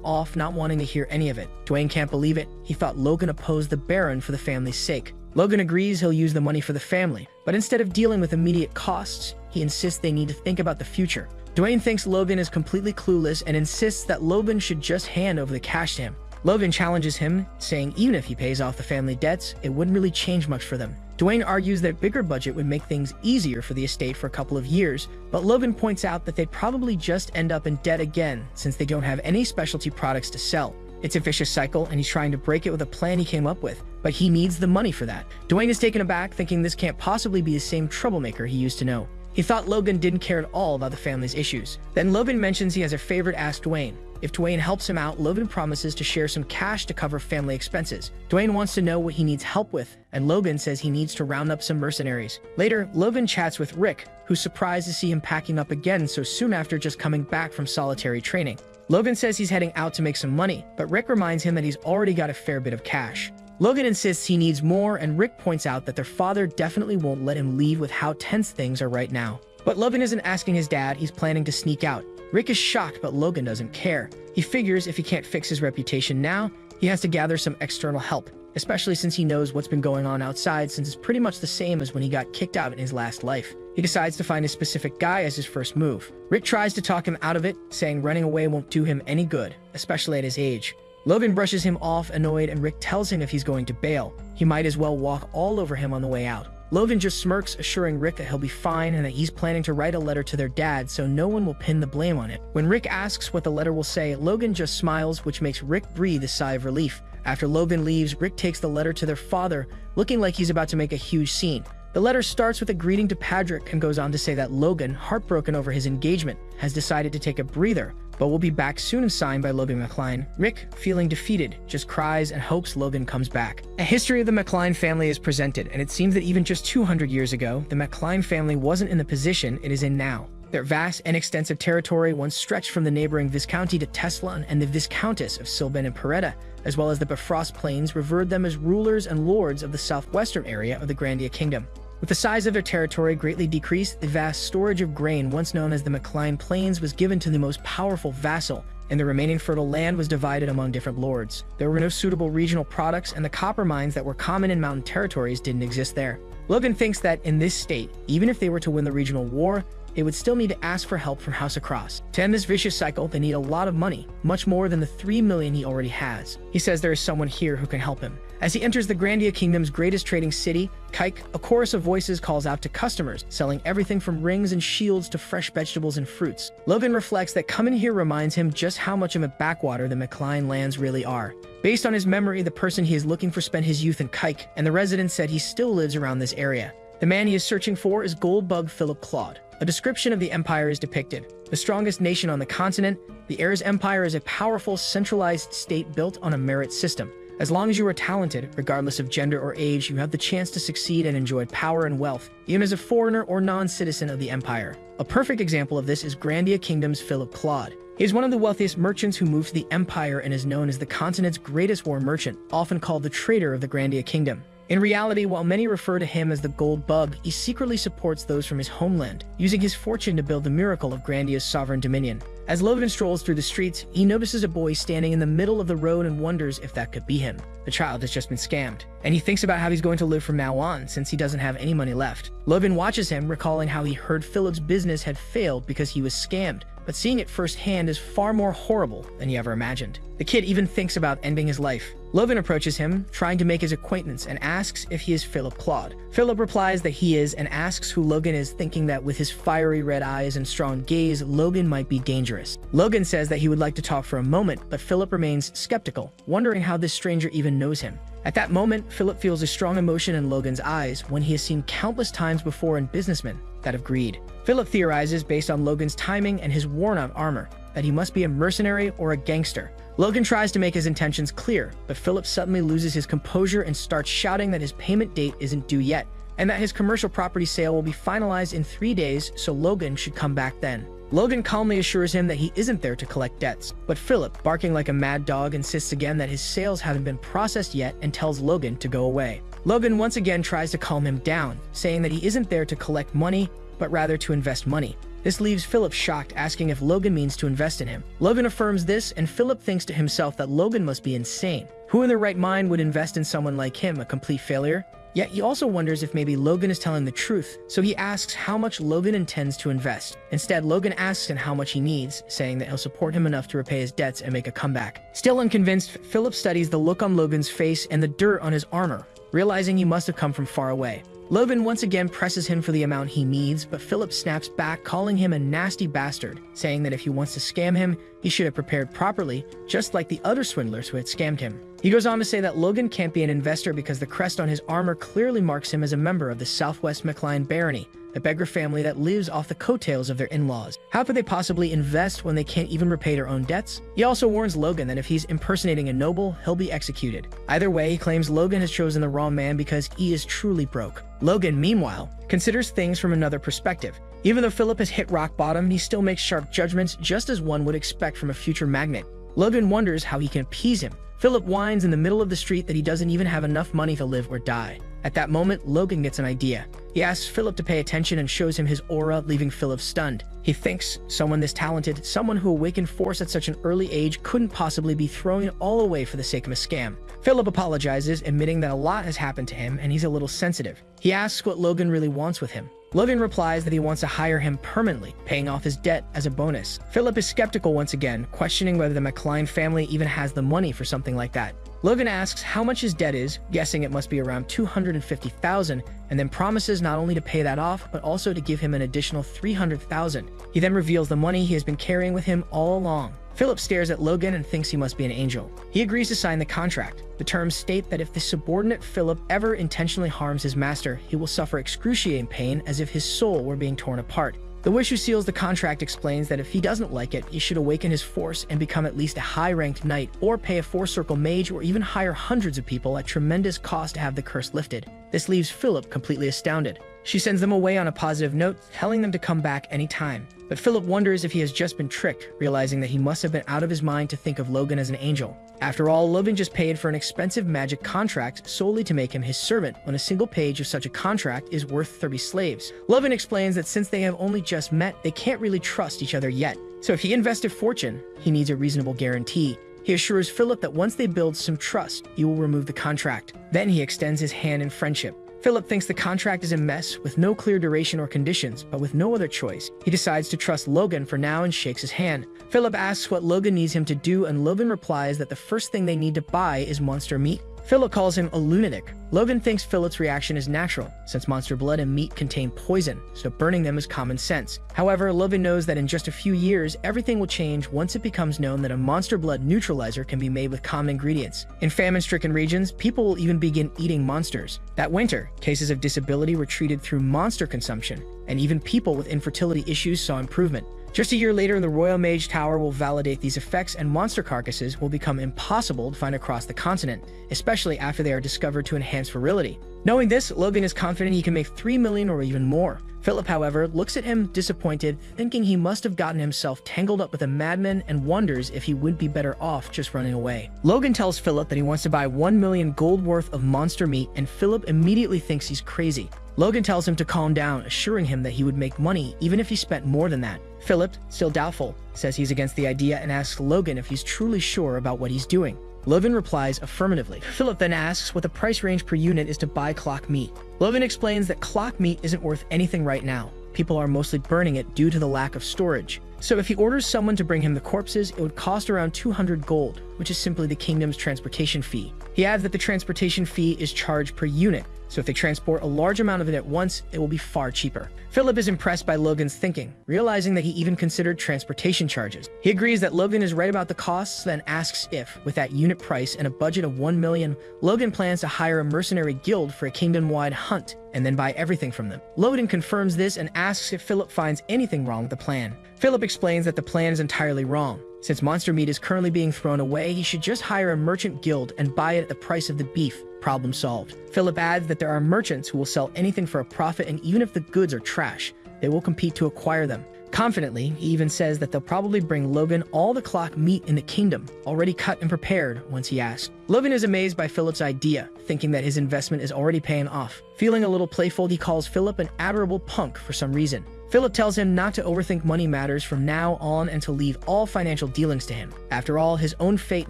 off, not wanting to hear any of it. Dwayne can't believe it. He thought Logan opposed the Baron for the family's sake. Logan agrees he'll use the money for the family, but instead of dealing with immediate costs, he insists they need to think about the future. Dwayne thinks Logan is completely clueless and insists that Logan should just hand over the cash to him. Logan challenges him, saying even if he pays off the family debts, it wouldn't really change much for them. Dwayne argues that a bigger budget would make things easier for the estate for a couple of years, but Logan points out that they'd probably just end up in debt again since they don't have any specialty products to sell. It's a vicious cycle and he's trying to break it with a plan he came up with, but he needs the money for that. Dwayne is taken aback, thinking this can't possibly be the same troublemaker he used to know. He thought Logan didn't care at all about the family's issues. Then Logan mentions he has a favor to ask Dwayne. If Dwayne helps him out, Logan promises to share some cash to cover family expenses. Dwayne wants to know what he needs help with, and Logan says he needs to round up some mercenaries. Later, Logan chats with Rick, who's surprised to see him packing up again so soon after just coming back from solitary training. Logan says he's heading out to make some money, but Rick reminds him that he's already got a fair bit of cash. Logan insists he needs more, and Rick points out that their father definitely won't let him leave with how tense things are right now. But Logan isn't asking his dad, he's planning to sneak out. Rick is shocked, but Logan doesn't care. He figures if he can't fix his reputation now, he has to gather some external help, especially since he knows what's been going on outside since it's pretty much the same as when he got kicked out in his last life. He decides to find a specific guy as his first move. Rick tries to talk him out of it, saying running away won't do him any good, especially at his age. Logan brushes him off, annoyed, and Rick tells him if he's going to bail, he might as well walk all over him on the way out. Logan just smirks, assuring Rick that he'll be fine and that he's planning to write a letter to their dad so no one will pin the blame on it. When Rick asks what the letter will say, Logan just smiles, which makes Rick breathe a sigh of relief. After Logan leaves, Rick takes the letter to their father, looking like he's about to make a huge scene. The letter starts with a greeting to Patrick and goes on to say that Logan, heartbroken over his engagement, has decided to take a breather, but will be back soon and signed by Logan McCline. Rick, feeling defeated, just cries and hopes Logan comes back. A history of the McCline family is presented, and it seems that even just 200 years ago, the McCline family wasn't in the position it is in now. Their vast and extensive territory once stretched from the neighboring Viscounty to Tesla and the Viscountess of Silben and Peretta, as well as the Bifrost Plains, revered them as rulers and lords of the southwestern area of the Grandia Kingdom. With the size of their territory greatly decreased, the vast storage of grain once known as the McCline Plains was given to the most powerful vassal, and the remaining fertile land was divided among different lords. There were no suitable regional products, and the copper mines that were common in mountain territories didn't exist there. Logan thinks that in this state, even if they were to win the regional war, they would still need to ask for help from House Across. To end this vicious cycle, they need a lot of money, much more than the 3 million he already has. He says there is someone here who can help him. As he enters the Grandia Kingdom's greatest trading city, Kike, a chorus of voices calls out to customers, selling everything from rings and shields to fresh vegetables and fruits. Logan reflects that coming here reminds him just how much of a backwater the McCline lands really are. Based on his memory, the person he is looking for spent his youth in Kike, and the resident said he still lives around this area. The man he is searching for is Goldbug Philip Claude. A description of the Empire is depicted. The strongest nation on the continent, the Heirs Empire is a powerful, centralized state built on a merit system. As long as you are talented, regardless of gender or age, you have the chance to succeed and enjoy power and wealth, even as a foreigner or non-citizen of the Empire. A perfect example of this is Grandia Kingdom's Philip Claude. He is one of the wealthiest merchants who moved to the Empire and is known as the continent's greatest war merchant, often called the Trader of the Grandia Kingdom. In reality, while many refer to him as the Gold Bug, he secretly supports those from his homeland, using his fortune to build the miracle of Grandia's sovereign dominion. As Logan strolls through the streets, he notices a boy standing in the middle of the road and wonders if that could be him. The child has just been scammed, and he thinks about how he's going to live from now on since he doesn't have any money left. Logan watches him, recalling how he heard Philip's business had failed because he was scammed, but seeing it firsthand is far more horrible than he ever imagined. The kid even thinks about ending his life. Logan approaches him, trying to make his acquaintance, and asks if he is Philip Claude. Philip replies that he is and asks who Logan is, thinking that with his fiery red eyes and strong gaze, Logan might be dangerous. Logan says that he would like to talk for a moment, but Philip remains skeptical, wondering how this stranger even knows him. At that moment, Philip feels a strong emotion in Logan's eyes, when he has seen countless times before in businessmen, that of greed. Philip theorizes, based on Logan's timing and his worn-out armor, that he must be a mercenary or a gangster. Logan tries to make his intentions clear, but Philip suddenly loses his composure and starts shouting that his payment date isn't due yet, and that his commercial property sale will be finalized in 3 days, so Logan should come back then. Logan calmly assures him that he isn't there to collect debts, but Philip, barking like a mad dog, insists again that his sales haven't been processed yet and tells Logan to go away. Logan once again tries to calm him down, saying that he isn't there to collect money, but rather to invest money. This leaves Philip shocked, asking if Logan means to invest in him. Logan affirms this, and Philip thinks to himself that Logan must be insane. Who in their right mind would invest in someone like him, a complete failure? Yet he also wonders if maybe Logan is telling the truth, so he asks how much Logan intends to invest. Instead, Logan asks him how much he needs, saying that he'll support him enough to repay his debts and make a comeback. Still unconvinced, Philip studies the look on Logan's face and the dirt on his armor, realizing he must have come from far away. Logan once again presses him for the amount he needs, but Philip snaps back, calling him a nasty bastard, saying that if he wants to scam him, he should have prepared properly, just like the other swindlers who had scammed him. He goes on to say that Logan can't be an investor because the crest on his armor clearly marks him as a member of the Southwest McLean Barony, a beggar family that lives off the coattails of their in-laws. How could they possibly invest when they can't even repay their own debts? He also warns Logan that if he's impersonating a noble, he'll be executed. Either way, he claims Logan has chosen the wrong man because he is truly broke. Logan, meanwhile, considers things from another perspective. Even though Philip has hit rock bottom, he still makes sharp judgments just as one would expect from a future magnate. Logan wonders how he can appease him. Philip whines in the middle of the street that he doesn't even have enough money to live or die. At that moment, Logan gets an idea. He asks Philip to pay attention and shows him his aura, leaving Philip stunned. He thinks someone this talented, someone who awakened force at such an early age, couldn't possibly be throwing it all away for the sake of a scam. Philip apologizes, admitting that a lot has happened to him and he's a little sensitive. He asks what Logan really wants with him. Logan replies that he wants to hire him permanently, paying off his debt as a bonus. Philip is skeptical once again, questioning whether the McLean family even has the money for something like that. Logan asks how much his debt is, guessing it must be around $250,000, and then promises not only to pay that off, but also to give him an additional $300,000. He then reveals the money he has been carrying with him all along. Philip stares at Logan and thinks he must be an angel. He agrees to sign the contract. The terms state that if the subordinate Philip ever intentionally harms his master, he will suffer excruciating pain as if his soul were being torn apart. The wish who seals the contract explains that if he doesn't like it, he should awaken his force and become at least a high-ranked knight, or pay a four-circle mage, or even hire hundreds of people at tremendous cost to have the curse lifted. This leaves Philip completely astounded. She sends them away on a positive note, telling them to come back anytime. But Philip wonders if he has just been tricked, realizing that he must have been out of his mind to think of Logan as an angel. After all, Logan just paid for an expensive magic contract solely to make him his servant, when a single page of such a contract is worth 30 slaves. Logan explains that since they have only just met, they can't really trust each other yet. So if he invested fortune, he needs a reasonable guarantee. He assures Philip that once they build some trust, he will remove the contract. Then he extends his hand in friendship. Philip thinks the contract is a mess, with no clear duration or conditions, but with no other choice. He decides to trust Logan for now and shakes his hand. Philip asks what Logan needs him to do, and Logan replies that the first thing they need to buy is monster meat. Philip calls him a lunatic. Logan thinks Philip's reaction is natural, since monster blood and meat contain poison, so burning them is common sense. However, Logan knows that in just a few years, everything will change once it becomes known that a monster blood neutralizer can be made with common ingredients. In famine-stricken regions, people will even begin eating monsters. That winter, cases of disability were treated through monster consumption, and even people with infertility issues saw improvement. Just a year later, the Royal Mage Tower will validate these effects, and monster carcasses will become impossible to find across the continent, especially after they are discovered to enhance virility. Knowing this, Logan is confident he can make 3 million or even more. Philip, however, looks at him disappointed, thinking he must have gotten himself tangled up with a madman, and wonders if he would be better off just running away. Logan tells Philip that he wants to buy 1 million gold worth of monster meat, and Philip immediately thinks he's crazy. Logan tells him to calm down, assuring him that he would make money even if he spent more than that. Philip, still doubtful, says he's against the idea and asks Logan if he's truly sure about what he's doing. Logan replies affirmatively. Philip then asks what the price range per unit is to buy clock meat. Logan explains that clock meat isn't worth anything right now. People are mostly burning it due to the lack of storage. So if he orders someone to bring him the corpses, it would cost around 200 gold, which is simply the kingdom's transportation fee. He adds that the transportation fee is charged per unit, so if they transport a large amount of it at once, it will be far cheaper. Philip is impressed by Logan's thinking, realizing that he even considered transportation charges. He agrees that Logan is right about the costs, then asks if, with that unit price and a budget of 1 million, Logan plans to hire a mercenary guild for a kingdom-wide hunt, and then buy everything from them. Logan confirms this and asks if Philip finds anything wrong with the plan. Philip explains that the plan is entirely wrong. Since monster meat is currently being thrown away, he should just hire a merchant guild and buy it at the price of the beef. Problem solved. Philip adds that there are merchants who will sell anything for a profit, and even if the goods are trash, they will compete to acquire them. Confidently, he even says that they'll probably bring Logan all the clock meat in the kingdom, already cut and prepared, once he asks. Logan is amazed by Philip's idea, thinking that his investment is already paying off. Feeling a little playful, he calls Philip an adorable punk for some reason. Philip tells him not to overthink money matters from now on and to leave all financial dealings to him. After all, his own fate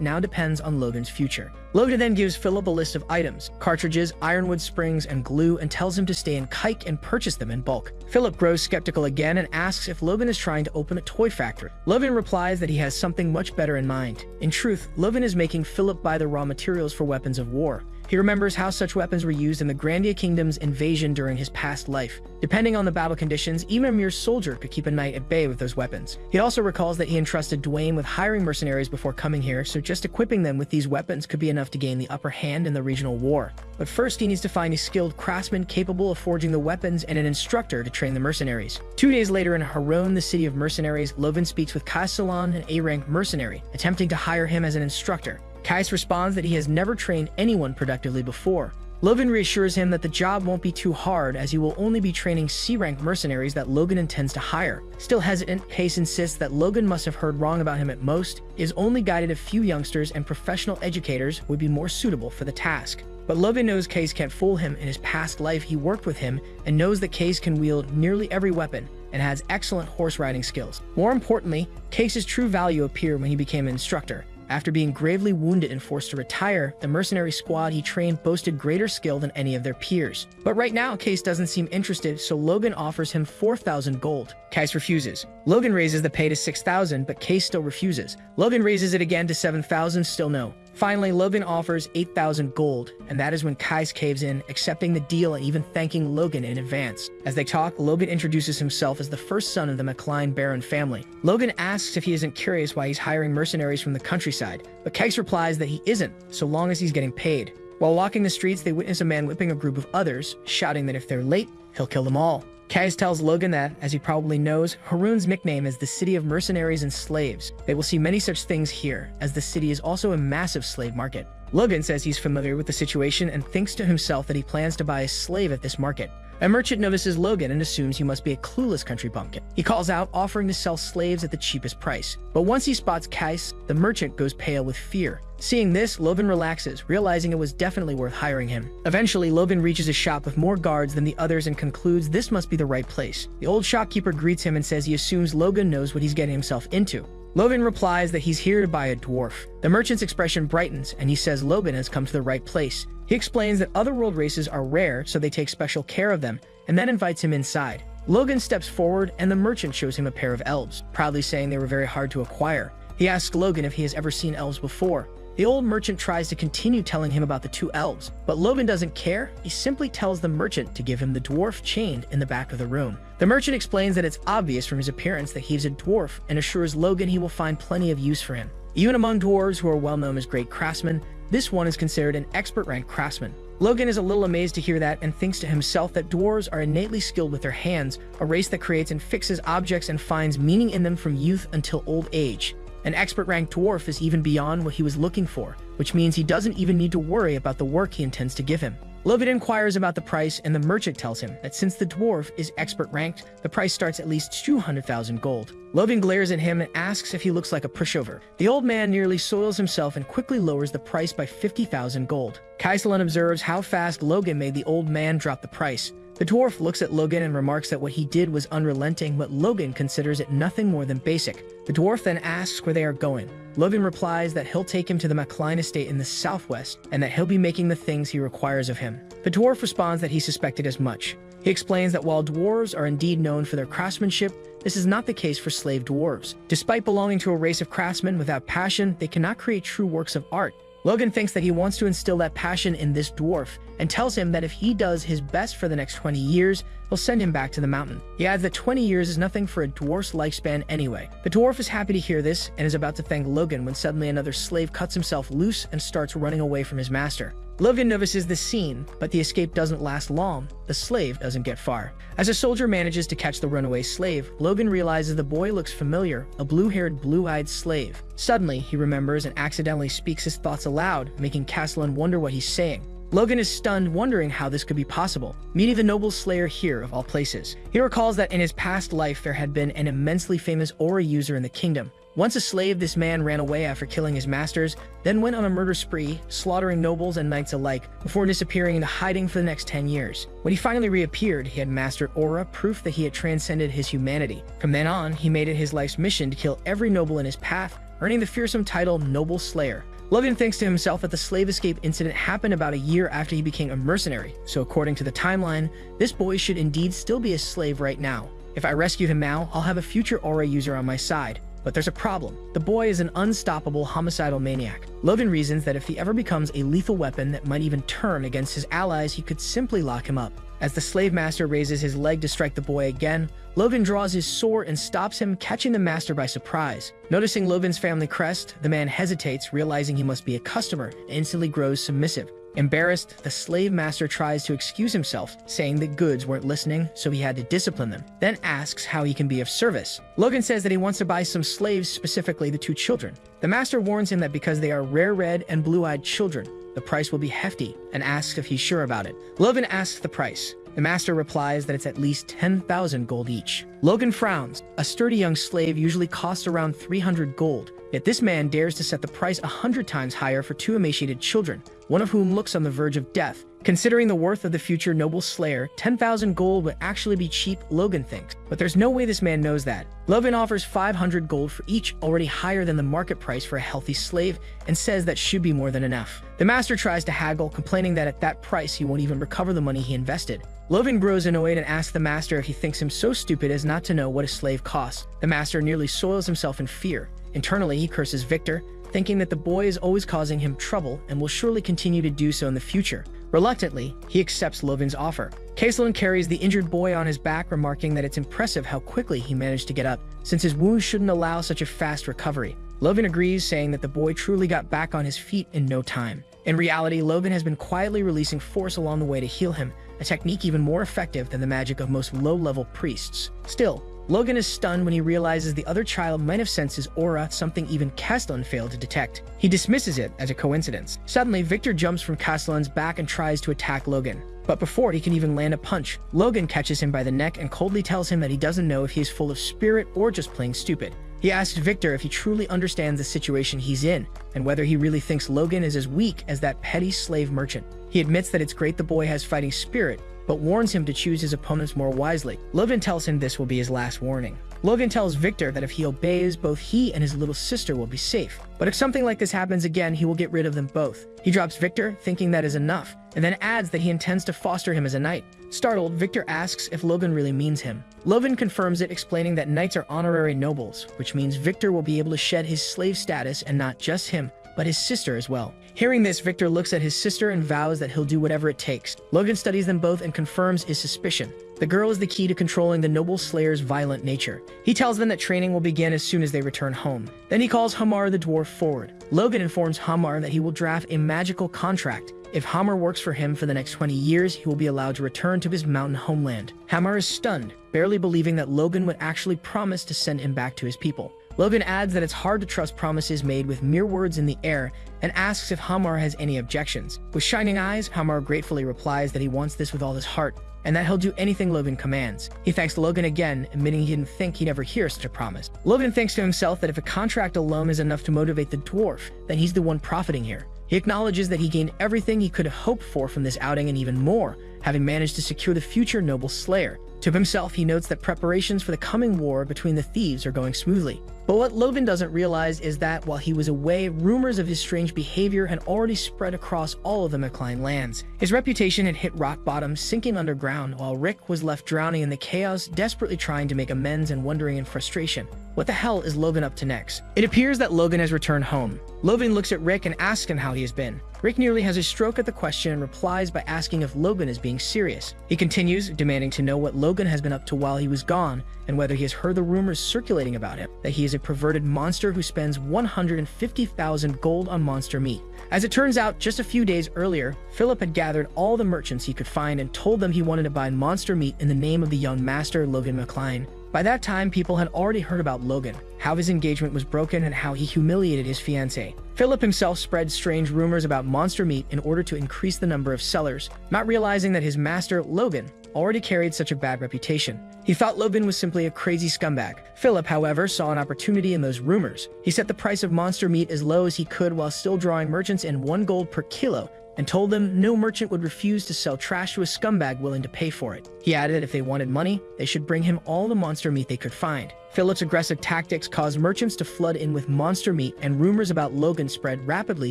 now depends on Logan's future. Logan then gives Philip a list of items, cartridges, ironwood springs, and glue, and tells him to stay in Kike and purchase them in bulk. Philip grows skeptical again and asks if Logan is trying to open a toy factory. Logan replies that he has something much better in mind. In truth, Logan is making Philip buy the raw materials for weapons of war. He remembers how such weapons were used in the Grandia Kingdom's invasion during his past life. Depending on the battle conditions, even a mere soldier could keep a knight at bay with those weapons. He also recalls that he entrusted Dwayne with hiring mercenaries before coming here, so just equipping them with these weapons could be enough to gain the upper hand in the regional war. But first, he needs to find a skilled craftsman capable of forging the weapons and an instructor to train the mercenaries. 2 days later in Haron, the city of mercenaries, Logan speaks with Kai Salon, an A-rank mercenary, attempting to hire him as an instructor. Kais responds that he has never trained anyone productively before. Logan reassures him that the job won't be too hard as he will only be training C-rank mercenaries that Logan intends to hire. Still hesitant, Kais insists that Logan must have heard wrong about him at most, is only guided a few youngsters and professional educators would be more suitable for the task. But Logan knows Kais can't fool him. In his past life he worked with him and knows that Kais can wield nearly every weapon and has excellent horse riding skills. More importantly, Kais's true value appeared when he became an instructor. After being gravely wounded and forced to retire, the mercenary squad he trained boasted greater skill than any of their peers. But right now, Kais doesn't seem interested, so Logan offers him 4,000 gold. Kais refuses. Logan raises the pay to 6,000, but Kais still refuses. Logan raises it again to 7,000, still no. Finally, Logan offers 8,000 gold, and that is when Kais caves in, accepting the deal and even thanking Logan in advance. As they talk, Logan introduces himself as the first son of the McLean Baron family. Logan asks if he isn't curious why he's hiring mercenaries from the countryside, but Kais replies that he isn't, so long as he's getting paid. While walking the streets, they witness a man whipping a group of others, shouting that if they're late, he'll kill them all. Kais tells Logan that, as he probably knows, Haroon's nickname is the City of Mercenaries and Slaves. They will see many such things here, as the city is also a massive slave market. Logan says he's familiar with the situation and thinks to himself that he plans to buy a slave at this market. A merchant notices Logan and assumes he must be a clueless country bumpkin. He calls out, offering to sell slaves at the cheapest price. But once he spots Kais, the merchant goes pale with fear. Seeing this, Logan relaxes, realizing it was definitely worth hiring him. Eventually, Logan reaches a shop with more guards than the others and concludes this must be the right place. The old shopkeeper greets him and says he assumes Logan knows what he's getting himself into. Logan replies that he's here to buy a dwarf. The merchant's expression brightens, and he says Logan has come to the right place. He explains that otherworld races are rare, so they take special care of them, and then invites him inside. Logan steps forward, and the merchant shows him a pair of elves, proudly saying they were very hard to acquire. He asks Logan if he has ever seen elves before. The old merchant tries to continue telling him about the two elves, but Logan doesn't care. He simply tells the merchant to give him the dwarf chained in the back of the room. The merchant explains that it's obvious from his appearance that he's a dwarf and assures Logan he will find plenty of use for him. Even among dwarves who are well known as great craftsmen, this one is considered an expert rank craftsman. Logan is a little amazed to hear that and thinks to himself that dwarves are innately skilled with their hands, a race that creates and fixes objects and finds meaning in them from youth until old age. An expert rank dwarf is even beyond what he was looking for, which means he doesn't even need to worry about the work he intends to give him. Logan inquires about the price, and the merchant tells him that since the dwarf is expert ranked, the price starts at least 200,000 gold. Logan glares at him and asks if he looks like a pushover. The old man nearly soils himself and quickly lowers the price by 50,000 gold. Kaisalon observes how fast Logan made the old man drop the price. The dwarf looks at Logan and remarks that what he did was unrelenting, but Logan considers it nothing more than basic. The dwarf then asks where they are going. Logan replies that he'll take him to the McLean estate in the southwest, and that he'll be making the things he requires of him. The dwarf responds that he suspected as much. He explains that while dwarves are indeed known for their craftsmanship, this is not the case for slave dwarves. Despite belonging to a race of craftsmen without passion, they cannot create true works of art. Logan thinks that he wants to instill that passion in this dwarf and tells him that if he does his best for the next 20 years, he'll send him back to the mountain. He adds that 20 years is nothing for a dwarf's lifespan anyway. The dwarf is happy to hear this and is about to thank Logan when suddenly another slave cuts himself loose and starts running away from his master. Logan notices the scene, but the escape doesn't last long. The slave doesn't get far. As a soldier manages to catch the runaway slave, Logan realizes the boy looks familiar, a blue-haired, blue-eyed slave. Suddenly, he remembers and accidentally speaks his thoughts aloud, making Castellan wonder what he's saying. Logan is stunned, wondering how this could be possible, meeting the noble slayer here of all places. He recalls that in his past life there had been an immensely famous aura user in the kingdom. Once a slave, this man ran away after killing his masters, then went on a murder spree, slaughtering nobles and knights alike, before disappearing into hiding for the next 10 years. When he finally reappeared, he had mastered aura, proof that he had transcended his humanity. From then on, he made it his life's mission to kill every noble in his path, earning the fearsome title Noble Slayer. Logan thinks to himself that the slave escape incident happened about a year after he became a mercenary, so according to the timeline, this boy should indeed still be a slave right now. If I rescue him now, I'll have a future aura user on my side. But there's a problem. The boy is an unstoppable homicidal maniac. Logan reasons that if he ever becomes a lethal weapon that might even turn against his allies, he could simply lock him up. As the slave master raises his leg to strike the boy again, Logan draws his sword and stops him, catching the master by surprise. Noticing Logan's family crest, the man hesitates, realizing he must be a customer, and instantly grows submissive. Embarrassed, the slave master tries to excuse himself, saying that goods weren't listening, so he had to discipline them, then asks how he can be of service. Logan says that he wants to buy some slaves, specifically the two children. The master warns him that because they are rare red and blue-eyed children, the price will be hefty, and asks if he's sure about it. Logan asks the price. The master replies that it's at least 10,000 gold each. Logan frowns. A sturdy young slave usually costs around 300 gold, yet this man dares to set the price 100 times higher for two emaciated children, one of whom looks on the verge of death. Considering the worth of the future noble slayer, 10,000 gold would actually be cheap, Logan thinks. But there's no way this man knows that. Logan offers 500 gold for each, already higher than the market price for a healthy slave, and says that should be more than enough. The master tries to haggle, complaining that at that price he won't even recover the money he invested. Logan grows annoyed and asks the master if he thinks him so stupid as not to know what a slave costs. The master nearly soils himself in fear. Internally, he curses Victor, thinking that the boy is always causing him trouble and will surely continue to do so in the future. Reluctantly, he accepts Logan's offer. Caslin carries the injured boy on his back, remarking that it's impressive how quickly he managed to get up, since his wounds shouldn't allow such a fast recovery. Logan agrees, saying that the boy truly got back on his feet in no time. In reality, Logan has been quietly releasing force along the way to heal him, a technique even more effective than the magic of most low-level priests. Still, Logan is stunned when he realizes the other child might have sensed his aura, something even Castellan failed to detect. He dismisses it as a coincidence. Suddenly, Victor jumps from Castellan's back and tries to attack Logan. But before he can even land a punch, Logan catches him by the neck and coldly tells him that he doesn't know if he is full of spirit or just playing stupid. He asks Victor if he truly understands the situation he's in, and whether he really thinks Logan is as weak as that petty slave merchant. He admits that it's great the boy has fighting spirit, but warns him to choose his opponents more wisely. Logan tells him this will be his last warning. Logan tells Victor that if he obeys, both he and his little sister will be safe. But if something like this happens again, he will get rid of them both. He drops Victor, thinking that is enough, and then adds that he intends to foster him as a knight. Startled, Victor asks if Logan really means him. Logan confirms it, explaining that knights are honorary nobles, which means Victor will be able to shed his slave status, and not just him, but his sister as well. Hearing this, Victor looks at his sister and vows that he'll do whatever it takes. Logan studies them both and confirms his suspicion. The girl is the key to controlling the noble slayer's violent nature. He tells them that training will begin as soon as they return home. Then he calls Hamar the dwarf forward. Logan informs Hamar that he will draft a magical contract. If Hamar works for him for the next 20 years, he will be allowed to return to his mountain homeland. Hamar is stunned, barely believing that Logan would actually promise to send him back to his people. Logan adds that it's hard to trust promises made with mere words in the air, and asks if Hamar has any objections. With shining eyes, Hamar gratefully replies that he wants this with all his heart, and that he'll do anything Logan commands. He thanks Logan again, admitting he didn't think he'd ever hear such a promise. Logan thinks to himself that if a contract alone is enough to motivate the dwarf, then he's the one profiting here. He acknowledges that he gained everything he could have hoped for from this outing and even more, having managed to secure the future noble slayer. To himself, he notes that preparations for the coming war between the thieves are going smoothly. But what Logan doesn't realize is that while he was away, rumors of his strange behavior had already spread across all of the McLean lands. His reputation had hit rock bottom, sinking underground, while Rick was left drowning in the chaos, desperately trying to make amends and wondering in frustration. What the hell is Logan up to next? It appears that Logan has returned home. Logan looks at Rick and asks him how he has been. Rick nearly has a stroke at the question and replies by asking if Logan is being serious. He continues, demanding to know what Logan has been up to while he was gone, and whether he has heard the rumors circulating about him, that he is a perverted monster who spends 150,000 gold on monster meat. As it turns out, just a few days earlier, Philip had gathered all the merchants he could find and told them he wanted to buy monster meat in the name of the young master, Logan McLean. By that time, people had already heard about Logan, how his engagement was broken and how he humiliated his fiancée. Philip himself spread strange rumors about monster meat in order to increase the number of sellers, not realizing that his master, Logan, already carried such a bad reputation. He thought Logan was simply a crazy scumbag. Philip, however, saw an opportunity in those rumors. He set the price of monster meat as low as he could while still drawing merchants in 1 gold per kilo, and told them no merchant would refuse to sell trash to a scumbag willing to pay for it. He added that if they wanted money, they should bring him all the monster meat they could find. Philip's aggressive tactics caused merchants to flood in with monster meat, and rumors about Logan spread rapidly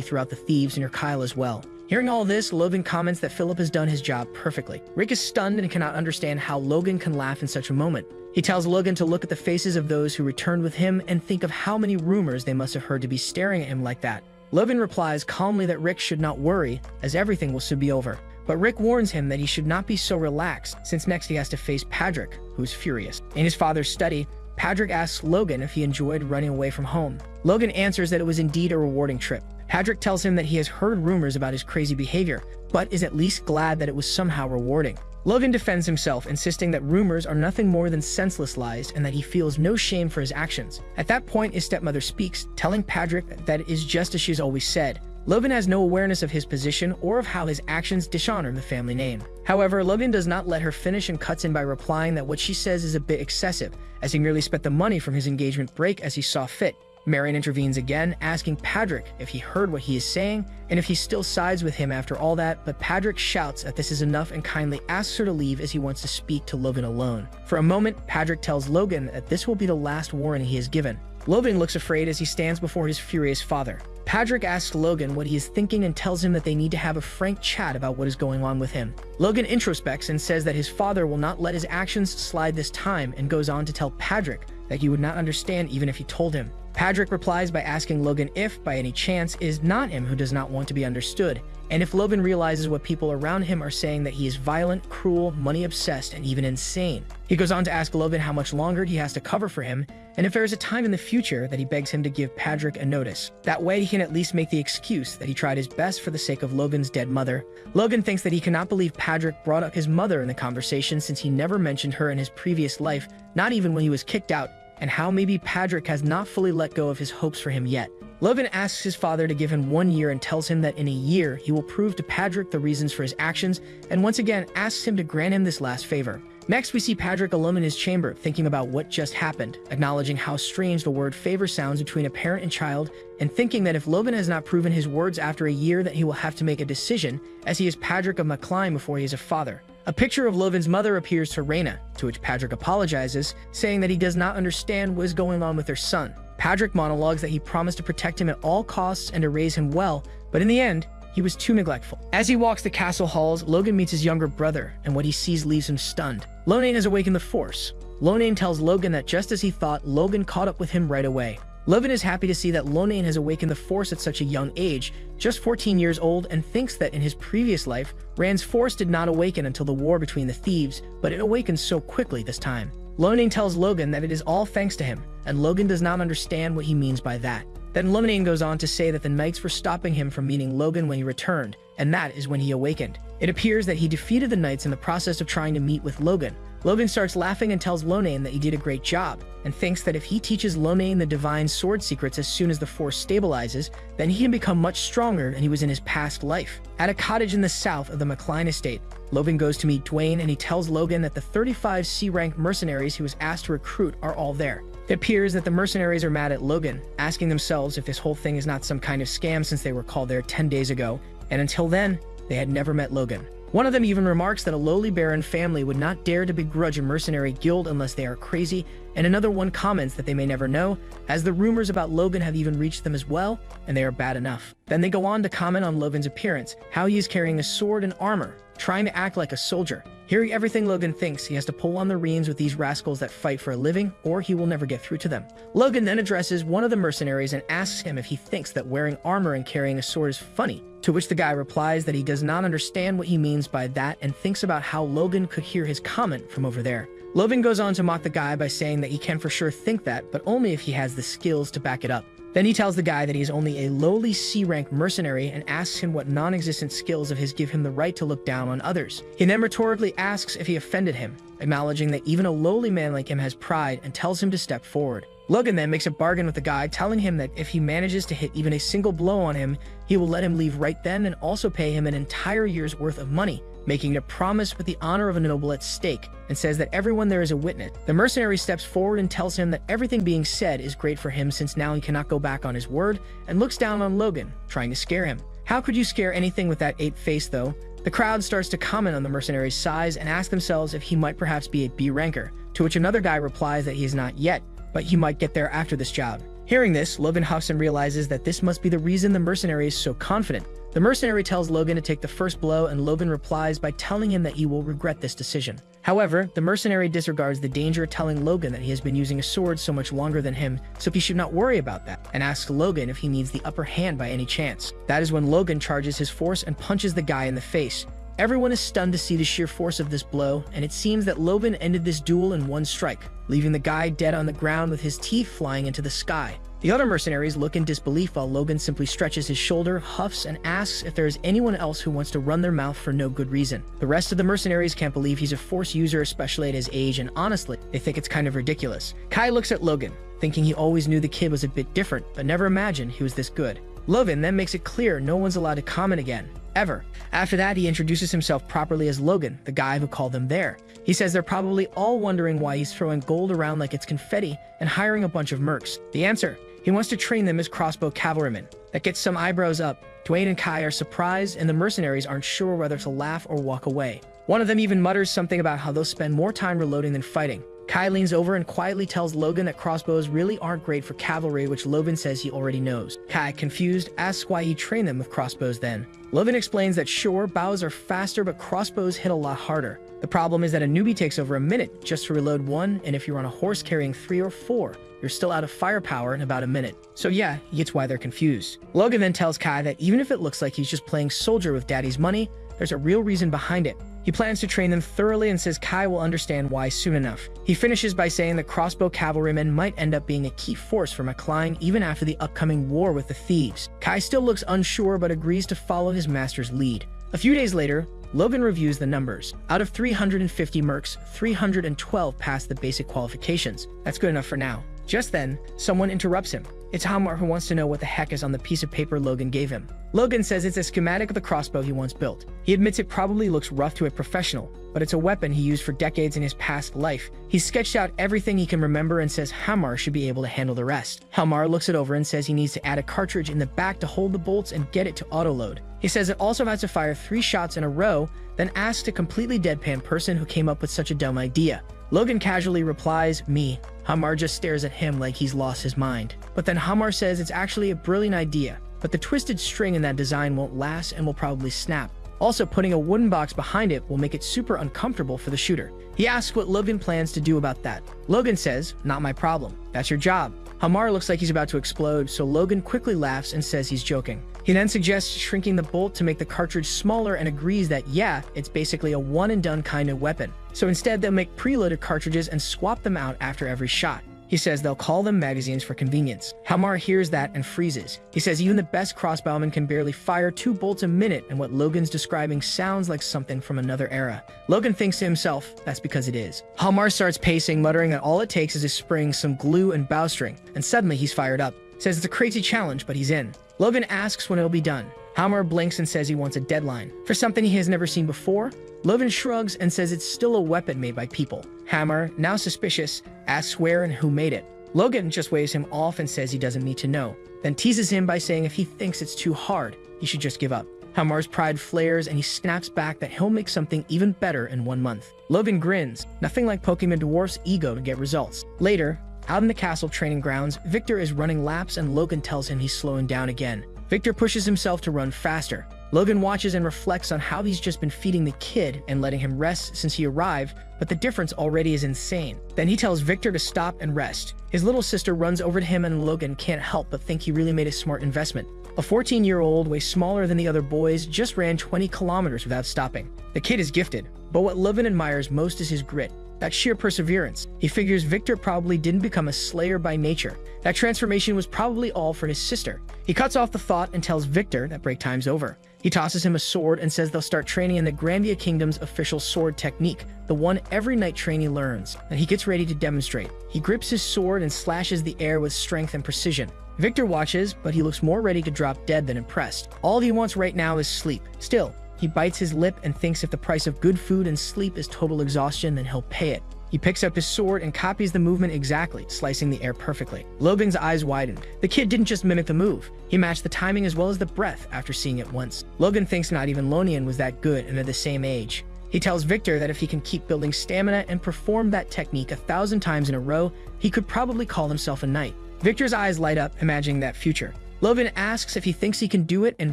throughout the thieves near Kyle as well. Hearing all this, Logan comments that Philip has done his job perfectly. Rick is stunned and cannot understand how Logan can laugh in such a moment. He tells Logan to look at the faces of those who returned with him and think of how many rumors they must have heard to be staring at him like that. Logan replies calmly that Rick should not worry, as everything will soon be over. But Rick warns him that he should not be so relaxed, since next he has to face Patrick, who is furious. In his father's study, Patrick asks Logan if he enjoyed running away from home. Logan answers that it was indeed a rewarding trip. Patrick tells him that he has heard rumors about his crazy behavior, but is at least glad that it was somehow rewarding. Logan defends himself, insisting that rumors are nothing more than senseless lies and that he feels no shame for his actions. At that point, his stepmother speaks, telling Patrick that it is just as she's always said. Logan has no awareness of his position or of how his actions dishonor the family name. However, Logan does not let her finish and cuts in by replying that what she says is a bit excessive, as he merely spent the money from his engagement break as he saw fit. Marion intervenes again, asking Patrick if he heard what he is saying and if he still sides with him after all that, but Patrick shouts that this is enough and kindly asks her to leave as he wants to speak to Logan alone. For a moment, Patrick tells Logan that this will be the last warning he is given. Logan looks afraid as he stands before his furious father. Patrick asks Logan what he is thinking and tells him that they need to have a frank chat about what is going on with him. Logan introspects and says that his father will not let his actions slide this time and goes on to tell Patrick that he would not understand even if he told him. Patrick replies by asking Logan if, by any chance, it is not him who does not want to be understood, and if Logan realizes what people around him are saying that he is violent, cruel, money-obsessed, and even insane. He goes on to ask Logan how much longer he has to cover for him, and if there is a time in the future that he begs him to give Patrick a notice. That way he can at least make the excuse that he tried his best for the sake of Logan's dead mother. Logan thinks that he cannot believe Patrick brought up his mother in the conversation since he never mentioned her in his previous life, not even when he was kicked out, and how maybe Patrick has not fully let go of his hopes for him yet. Logan asks his father to give him 1 year and tells him that in a year he will prove to Patrick the reasons for his actions, and once again asks him to grant him this last favor. Next, we see Patrick alone in his chamber, thinking about what just happened, acknowledging how strange the word favor sounds between a parent and child, and thinking that if Logan has not proven his words after a year, that he will have to make a decision, as he is Patrick of McCline before he is a father. A picture of Logan's mother appears to Raina, to which Patrick apologizes, saying that he does not understand what is going on with their son. Patrick monologues that he promised to protect him at all costs and to raise him well, but in the end, he was too neglectful. As he walks the castle halls, Logan meets his younger brother, and what he sees leaves him stunned. Lonane has awakened the Force. Lonane tells Logan that just as he thought, Logan caught up with him right away. Logan is happy to see that Lonane has awakened the Force at such a young age, just 14 years old, and thinks that in his previous life, Rand's Force did not awaken until the war between the thieves, but it awakened so quickly this time. Lonane tells Logan that it is all thanks to him, and Logan does not understand what he means by that. Then Lonane goes on to say that the knights were stopping him from meeting Logan when he returned, and that is when he awakened. It appears that he defeated the knights in the process of trying to meet with Logan. Logan starts laughing and tells Lonane that he did a great job, and thinks that if he teaches Lonane the divine sword secrets as soon as the Force stabilizes, then he can become much stronger than he was in his past life. At a cottage in the south of the McCline estate, Logan goes to meet Dwayne, and he tells Logan that the 35 C-rank mercenaries he was asked to recruit are all there. It appears that the mercenaries are mad at Logan, asking themselves if this whole thing is not some kind of scam since they were called there 10 days ago, and until then, they had never met Logan. One of them even remarks that a lowly baron family would not dare to begrudge a mercenary guild unless they are crazy, and another one comments that they may never know, as the rumors about Logan have even reached them as well, and they are bad enough. Then they go on to comment on Logan's appearance, how he is carrying a sword and armor, trying to act like a soldier. Hearing everything Logan thinks, he has to pull on the reins with these rascals that fight for a living, or he will never get through to them. Logan then addresses one of the mercenaries and asks him if he thinks that wearing armor and carrying a sword is funny, to which the guy replies that he does not understand what he means by that and thinks about how Logan could hear his comment from over there. Logan goes on to mock the guy by saying that he can for sure think that, but only if he has the skills to back it up. Then he tells the guy that he is only a lowly C-rank mercenary and asks him what non-existent skills of his give him the right to look down on others. He then rhetorically asks if he offended him, acknowledging that even a lowly man like him has pride, and tells him to step forward. Logan then makes a bargain with the guy, telling him that if he manages to hit even a single blow on him, he will let him leave right then and also pay him an entire year's worth of money, making a promise with the honor of a noble at stake, and says that everyone there is a witness. The mercenary steps forward and tells him that everything being said is great for him since now he cannot go back on his word, and looks down on Logan, trying to scare him. How could you scare anything with that ape face though? The crowd starts to comment on the mercenary's size and ask themselves if he might perhaps be a B ranker, to which another guy replies that he is not yet, but he might get there after this job. Hearing this, Logan huffs and realizes that this must be the reason the mercenary is so confident. The mercenary tells Logan to take the first blow, and Logan replies by telling him that he will regret this decision. However, the mercenary disregards the danger, telling Logan that he has been using a sword so much longer than him, so he should not worry about that, and asks Logan if he needs the upper hand by any chance. That is when Logan charges his force and punches the guy in the face. Everyone is stunned to see the sheer force of this blow, and it seems that Logan ended this duel in one strike, leaving the guy dead on the ground with his teeth flying into the sky. The other mercenaries look in disbelief while Logan simply stretches his shoulder, huffs, and asks if there is anyone else who wants to run their mouth for no good reason. The rest of the mercenaries can't believe he's a force user, especially at his age, and honestly, they think it's kind of ridiculous. Kai looks at Logan, thinking he always knew the kid was a bit different, but never imagined he was this good. Logan then makes it clear no one's allowed to comment again, ever. After that, he introduces himself properly as Logan, the guy who called them there. He says they're probably all wondering why he's throwing gold around like it's confetti and hiring a bunch of mercs. The answer: he wants to train them as crossbow cavalrymen. That gets some eyebrows up. Dwayne and Kai are surprised, and the mercenaries aren't sure whether to laugh or walk away. One of them even mutters something about how they'll spend more time reloading than fighting. Kai leans over and quietly tells Logan that crossbows really aren't great for cavalry, which Logan says he already knows. Kai, confused, asks why he trained them with crossbows then. Logan explains that sure, bows are faster, but crossbows hit a lot harder. The problem is that a newbie takes over a minute just to reload one, and if you're on a horse carrying 3 or 4, you're still out of firepower in about a minute. So yeah, he gets why they're confused. Logan then tells Kai that even if it looks like he's just playing soldier with daddy's money, there's a real reason behind it. He plans to train them thoroughly and says Kai will understand why soon enough. He finishes by saying that crossbow cavalrymen might end up being a key force for McCline even after the upcoming war with the thieves. Kai still looks unsure but agrees to follow his master's lead. A few days later, Logan reviews the numbers. Out of 350 mercs, 312 passed the basic qualifications. That's good enough for now. Just then, someone interrupts him. It's Hamar, who wants to know what the heck is on the piece of paper Logan gave him. Logan says it's a schematic of the crossbow he once built. He admits it probably looks rough to a professional, but it's a weapon he used for decades in his past life. He's sketched out everything he can remember and says Hamar should be able to handle the rest. Hamar looks it over and says he needs to add a cartridge in the back to hold the bolts and get it to autoload. He says it also has to fire 3 shots in a row, then asks a completely deadpan person who came up with such a dumb idea. Logan casually replies, "Me." Hamar just stares at him like he's lost his mind. But then Hamar says it's actually a brilliant idea, but the twisted string in that design won't last and will probably snap. Also, putting a wooden box behind it will make it super uncomfortable for the shooter. He asks what Logan plans to do about that. Logan says, "Not my problem. That's your job." Hamar looks like he's about to explode, so Logan quickly laughs and says he's joking. He then suggests shrinking the bolt to make the cartridge smaller and agrees that, yeah, it's basically a one-and-done kind of weapon. So instead, they'll make preloaded cartridges and swap them out after every shot. He says they'll call them magazines for convenience. Hamar hears that and freezes. He says even the best crossbowman can barely fire 2 bolts a minute, and what Logan's describing sounds like something from another era. Logan thinks to himself, that's because it is. Hamar starts pacing, muttering that all it takes is a spring, some glue, and bowstring, and suddenly he's fired up. Says it's a crazy challenge, but he's in. Logan asks when it'll be done. Hamar blinks and says he wants a deadline. For something he has never seen before, Logan shrugs and says it's still a weapon made by people. Hamar, now suspicious, asks where and who made it. Logan just waves him off and says he doesn't need to know, then teases him by saying if he thinks it's too hard, he should just give up. Hamar's pride flares and he snaps back that he'll make something even better in 1 month. Logan grins, nothing like Pokemon Dwarf's ego to get results. Later, out in the castle training grounds, Victor is running laps and Logan tells him he's slowing down again. Victor pushes himself to run faster. Logan watches and reflects on how he's just been feeding the kid and letting him rest since he arrived, but the difference already is insane. Then he tells Victor to stop and rest. His little sister runs over to him and Logan can't help but think he really made a smart investment. A 14-year-old, way smaller than the other boys, just ran 20 kilometers without stopping. The kid is gifted, but what Logan admires most is his grit. That sheer perseverance. He figures Victor probably didn't become a slayer by nature. That transformation was probably all for his sister. He cuts off the thought and tells Victor that break time's over. He tosses him a sword and says they'll start training in the Grandia Kingdom's official sword technique, the one every knight trainee learns, and he gets ready to demonstrate. He grips his sword and slashes the air with strength and precision. Victor watches, but he looks more ready to drop dead than impressed. All he wants right now is sleep. Still, he bites his lip and thinks if the price of good food and sleep is total exhaustion, then he'll pay it. He picks up his sword and copies the movement exactly, slicing the air perfectly. Logan's eyes widen. The kid didn't just mimic the move. He matched the timing as well as the breath after seeing it once. Logan thinks not even Lonian was that good and they're the same age. He tells Victor that if he can keep building stamina and perform that technique 1,000 times in a row, he could probably call himself a knight. Victor's eyes light up, imagining that future. Logan asks if he thinks he can do it, and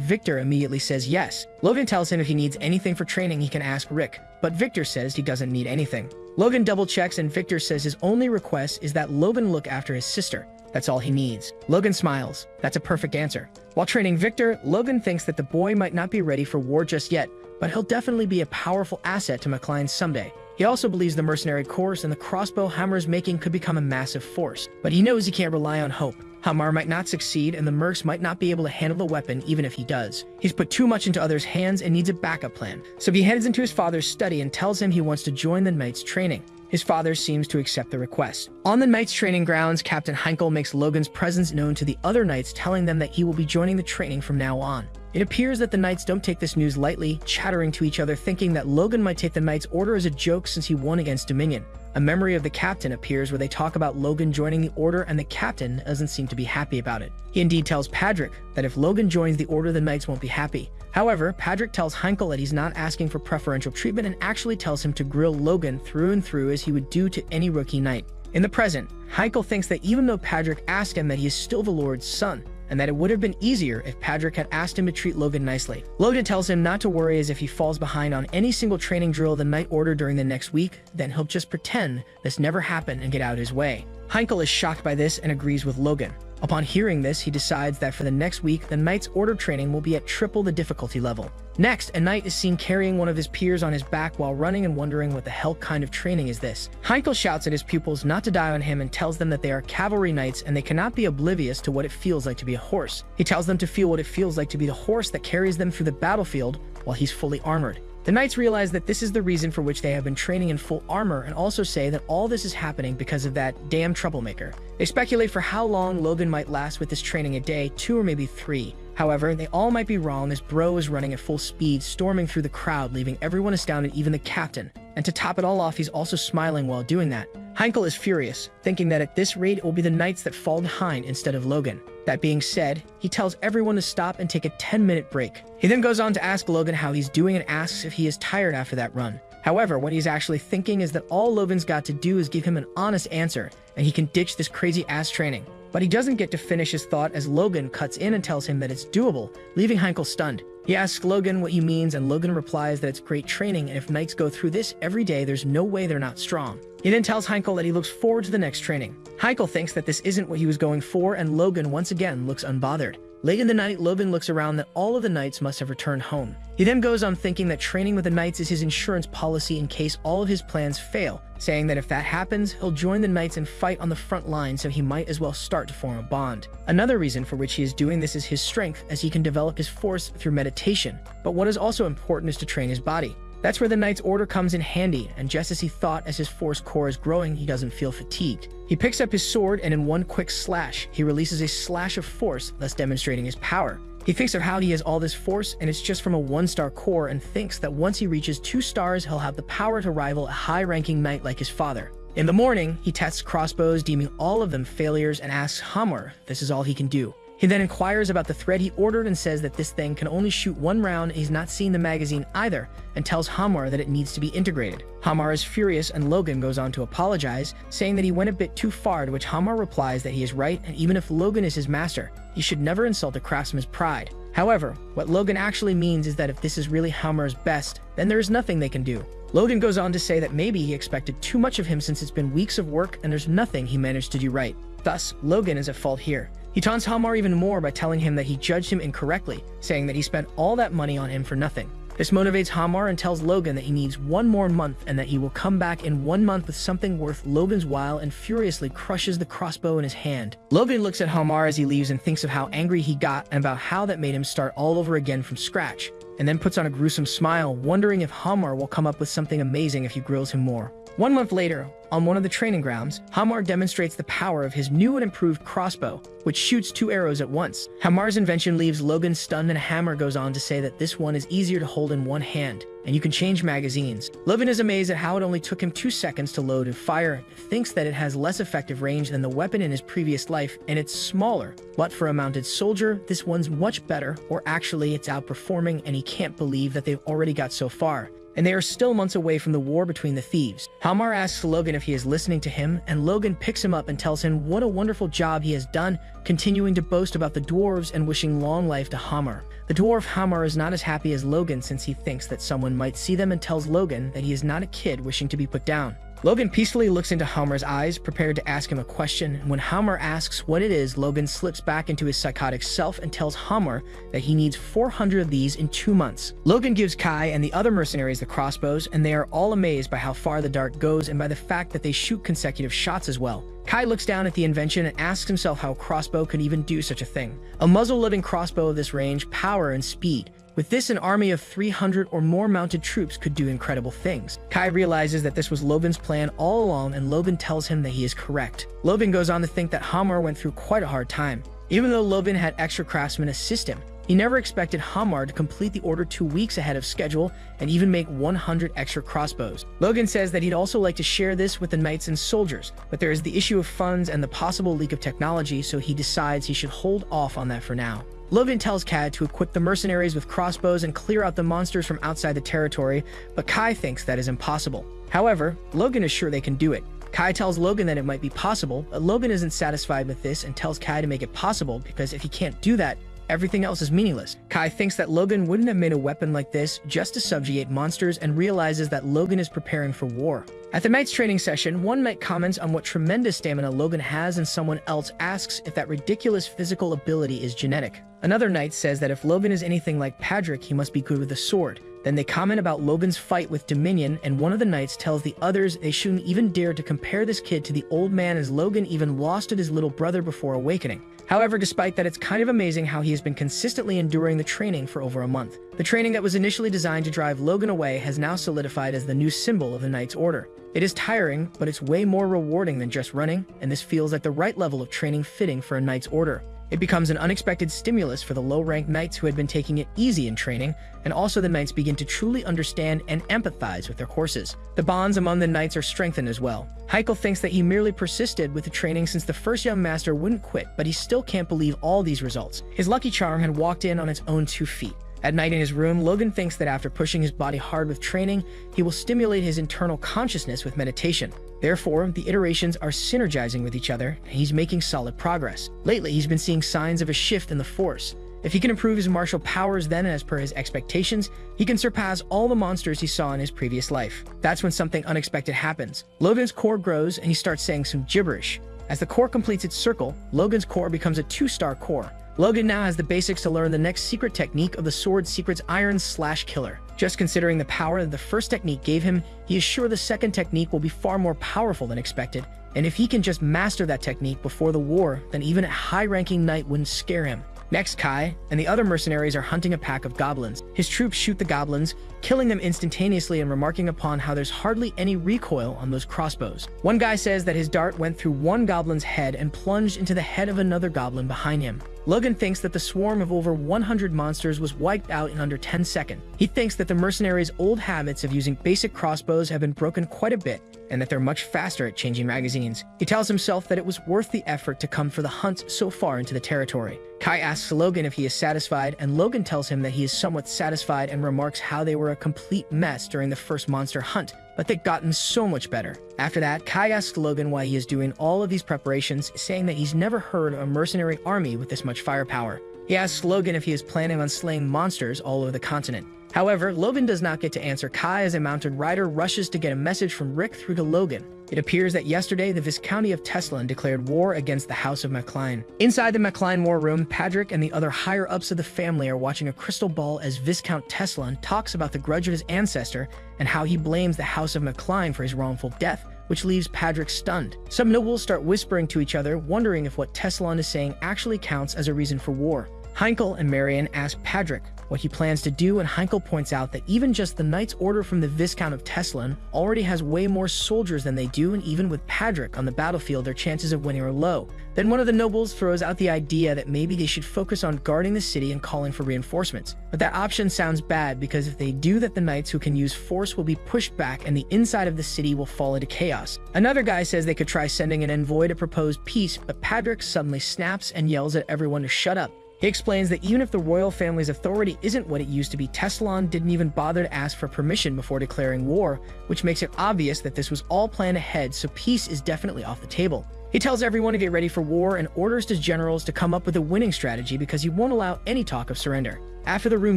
Victor immediately says yes. Logan tells him if he needs anything for training, he can ask Rick, but Victor says he doesn't need anything. Logan double checks and Victor says his only request is that Logan look after his sister. That's all he needs. Logan smiles. That's a perfect answer. While training Victor, Logan thinks that the boy might not be ready for war just yet, but he'll definitely be a powerful asset to McLean someday. He also believes the mercenary course and the crossbow Hammer's making could become a massive force, but he knows he can't rely on hope. Hamar might not succeed and the mercs might not be able to handle the weapon even if he does. He's put too much into others' hands and needs a backup plan. So he heads into his father's study and tells him he wants to join the Knights training. His father seems to accept the request. On the Knights training grounds, Captain Heinkel makes Logan's presence known to the other Knights, telling them that he will be joining the training from now on. It appears that the Knights don't take this news lightly, chattering to each other thinking that Logan might take the Knights' order as a joke since he won against Dominion. A memory of the captain appears where they talk about Logan joining the order and the captain doesn't seem to be happy about it. He indeed tells Padrick that if Logan joins the order, the Knights won't be happy. However, Padrick tells Heinkel that he's not asking for preferential treatment and actually tells him to grill Logan through and through as he would do to any rookie knight. In the present, Heinkel thinks that even though Padrick asked him that he is still the Lord's son, and that it would have been easier if Padrick had asked him to treat Logan nicely. Logan tells him not to worry as if he falls behind on any single training drill the Knight order during the next week, then he'll just pretend this never happened and get out of his way. Heinkel is shocked by this and agrees with Logan. Upon hearing this, he decides that for the next week, the Knight's order training will be at triple the difficulty level. Next, a Knight is seen carrying one of his peers on his back while running and wondering what the hell kind of training is this. Heinkel shouts at his pupils not to die on him and tells them that they are cavalry knights and they cannot be oblivious to what it feels like to be a horse. He tells them to feel what it feels like to be the horse that carries them through the battlefield while he's fully armored. The Knights realize that this is the reason for which they have been training in full armor and also say that all this is happening because of that damn troublemaker. They speculate for how long Logan might last with this training, a day, 2 or maybe 3. However, they all might be wrong as Bro is running at full speed, storming through the crowd, leaving everyone astounded, even the captain. And to top it all off, he's also smiling while doing that. Heinkel is furious, thinking that at this rate it will be the Knights that fall behind instead of Logan. That being said, he tells everyone to stop and take a 10-minute break. He then goes on to ask Logan how he's doing and asks if he is tired after that run. However, what he's actually thinking is that all Logan's got to do is give him an honest answer, and he can ditch this crazy-ass training. But he doesn't get to finish his thought as Logan cuts in and tells him that it's doable, leaving Heinkel stunned. He asks Logan what he means, and Logan replies that it's great training, and if Knights go through this every day, there's no way they're not strong. He then tells Heinkel that he looks forward to the next training. Heinkel thinks that this isn't what he was going for, and Logan once again looks unbothered. Late in the night, Logan looks around that all of the Knights must have returned home. He then goes on thinking that training with the Knights is his insurance policy in case all of his plans fail, saying that if that happens, he'll join the Knights and fight on the front line, so he might as well start to form a bond. Another reason for which he is doing this is his strength, as he can develop his force through meditation. But what is also important is to train his body. That's where the Knight's order comes in handy, and just as he thought, as his force core is growing, he doesn't feel fatigued. He picks up his sword, and in one quick slash, he releases a slash of force, thus demonstrating his power. He thinks of how he has all this force, and it's just from a 1-star core, and thinks that once he reaches 2 stars, he'll have the power to rival a high-ranking knight like his father. In the morning, he tests crossbows, deeming all of them failures, and asks Hamar if this is all he can do. He then inquires about the thread he ordered and says that this thing can only shoot 1 round and he's not seen the magazine either, and tells Hamar that it needs to be integrated. Hamar is furious and Logan goes on to apologize, saying that he went a bit too far, to which Hamar replies that he is right, and even if Logan is his master, he should never insult a craftsman's pride. However, what Logan actually means is that if this is really Hamar's best, then there is nothing they can do. Logan goes on to say that maybe he expected too much of him since it's been weeks of work and there's nothing he managed to do right. Thus, Logan is at fault here. He taunts Hamar even more by telling him that he judged him incorrectly, saying that he spent all that money on him for nothing. This motivates Hamar and tells Logan that he needs one more month and that he will come back in 1 month with something worth Logan's while, and furiously crushes the crossbow in his hand. Logan looks at Hamar as he leaves and thinks of how angry he got and about how that made him start all over again from scratch, and then puts on a gruesome smile, wondering if Hamar will come up with something amazing if he grills him more. 1 month later, on one of the training grounds, Hamar demonstrates the power of his new and improved crossbow, which shoots 2 arrows at once. Hamar's invention leaves Logan stunned, and Hamar goes on to say that this one is easier to hold in one hand, and you can change magazines. Logan is amazed at how it only took him 2 seconds to load and fire, thinks that it has less effective range than the weapon in his previous life, and it's smaller. But for a mounted soldier, this one's much better, or actually it's outperforming, and he can't believe that they've already got so far. And they are still months away from the war between the thieves. Hamar asks Logan if he is listening to him, and Logan picks him up and tells him what a wonderful job he has done, continuing to boast about the dwarves and wishing long life to Hamar. The dwarf Hamar is not as happy as Logan, since he thinks that someone might see them, and tells Logan that he is not a kid wishing to be put down. Logan peacefully looks into Hamar's eyes, prepared to ask him a question. When Hamar asks what it is, Logan slips back into his psychotic self and tells Hamar that he needs 400 of these in 2 months. Logan gives Kai and the other mercenaries the crossbows, and they are all amazed by how far the dart goes and by the fact that they shoot consecutive shots as well. Kai looks down at the invention and asks himself how a crossbow could even do such a thing. A muzzle-loading crossbow of this range, power, and speed. With this, an army of 300 or more mounted troops could do incredible things. Kai realizes that this was Logan's plan all along, and Logan tells him that he is correct. Logan goes on to think that Hamar went through quite a hard time. Even though Logan had extra craftsmen assist him, he never expected Hamar to complete the order 2 weeks ahead of schedule and even make 100 extra crossbows. Logan says that he'd also like to share this with the knights and soldiers, but there is the issue of funds and the possible leak of technology, so he decides he should hold off on that for now. Logan tells Kai to equip the mercenaries with crossbows and clear out the monsters from outside the territory, but Kai thinks that is impossible. However, Logan is sure they can do it. Kai tells Logan that it might be possible, but Logan isn't satisfied with this and tells Kai to make it possible, because if he can't do that, everything else is meaningless. Kai thinks that Logan wouldn't have made a weapon like this just to subjugate monsters, and realizes that Logan is preparing for war. At the knight's training session, one knight comments on what tremendous stamina Logan has, and someone else asks if that ridiculous physical ability is genetic. Another knight says that if Logan is anything like Patrick, he must be good with a sword. Then they comment about Logan's fight with Dominion, and one of the knights tells the others they shouldn't even dare to compare this kid to the old man, as Logan even lost his little brother before awakening. However, despite that, it's kind of amazing how he has been consistently enduring the training for over a month. The training that was initially designed to drive Logan away has now solidified as the new symbol of the Knight's Order. It is tiring, but it's way more rewarding than just running, and this feels like the right level of training fitting for a Knight's Order. It becomes an unexpected stimulus for the low-ranked knights who had been taking it easy in training, and also the knights begin to truly understand and empathize with their horses. The bonds among the knights are strengthened as well. Heikel thinks that he merely persisted with the training since the first young master wouldn't quit, but he still can't believe all these results. His lucky charm had walked in on its own 2 feet. At night in his room, Logan thinks that after pushing his body hard with training, he will stimulate his internal consciousness with meditation. Therefore, the iterations are synergizing with each other, and he's making solid progress. Lately, he's been seeing signs of a shift in the Force. If he can improve his martial powers, then, as per his expectations, he can surpass all the monsters he saw in his previous life. That's when something unexpected happens. Logan's core grows, and he starts saying some gibberish. As the core completes its circle, Logan's core becomes a 2-star core. Logan now has the basics to learn the next secret technique of the Sword Secret's Iron/Killer. Just considering the power that the first technique gave him, he is sure the second technique will be far more powerful than expected, and if he can just master that technique before the war, then even a high-ranking knight wouldn't scare him. Next, Kai and the other mercenaries are hunting a pack of goblins. His troops shoot the goblins, killing them instantaneously and remarking upon how there's hardly any recoil on those crossbows. One guy says that his dart went through one goblin's head and plunged into the head of another goblin behind him. Logan thinks that the swarm of over 100 monsters was wiped out in under 10 seconds. He thinks that the mercenaries' old habits of using basic crossbows have been broken quite a bit, and that they're much faster at changing magazines. He tells himself that it was worth the effort to come for the hunt so far into the territory. Kai asks Logan if he is satisfied, and Logan tells him that he is somewhat satisfied and remarks how they were a complete mess during the first monster hunt, but they'd gotten so much better. After that, Kai asks Logan why he is doing all of these preparations, saying that he's never heard of a mercenary army with this much firepower. He asks Logan if he is planning on slaying monsters all over the continent. However, Logan does not get to answer Kai as a mounted rider rushes to get a message from Rick through to Logan. It appears that yesterday the Viscounty of Teslan declared war against the House of MacLean. Inside the MacLean war room, Patrick and the other higher-ups of the family are watching a crystal ball as Viscount Teslan talks about the grudge of his ancestor and how he blames the House of MacLean for his wrongful death, which leaves Patrick stunned. Some nobles start whispering to each other, wondering if what Teslan is saying actually counts as a reason for war. Heinkel and Marion ask Patrick what he plans to do, and Heinkel points out that even just the Knight's Order from the Viscount of Teslan already has way more soldiers than they do, and even with Patrick on the battlefield, their chances of winning are low. Then one of the nobles throws out the idea that maybe they should focus on guarding the city and calling for reinforcements. But that option sounds bad, because if they do that, the knights who can use force will be pushed back and the inside of the city will fall into chaos. Another guy says they could try sending an envoy to propose peace, but Patrick suddenly snaps and yells at everyone to shut up. He explains that even if the royal family's authority isn't what it used to be, Teslan didn't even bother to ask for permission before declaring war, which makes it obvious that this was all planned ahead, so peace is definitely off the table. He tells everyone to get ready for war and orders his generals to come up with a winning strategy because he won't allow any talk of surrender. After the room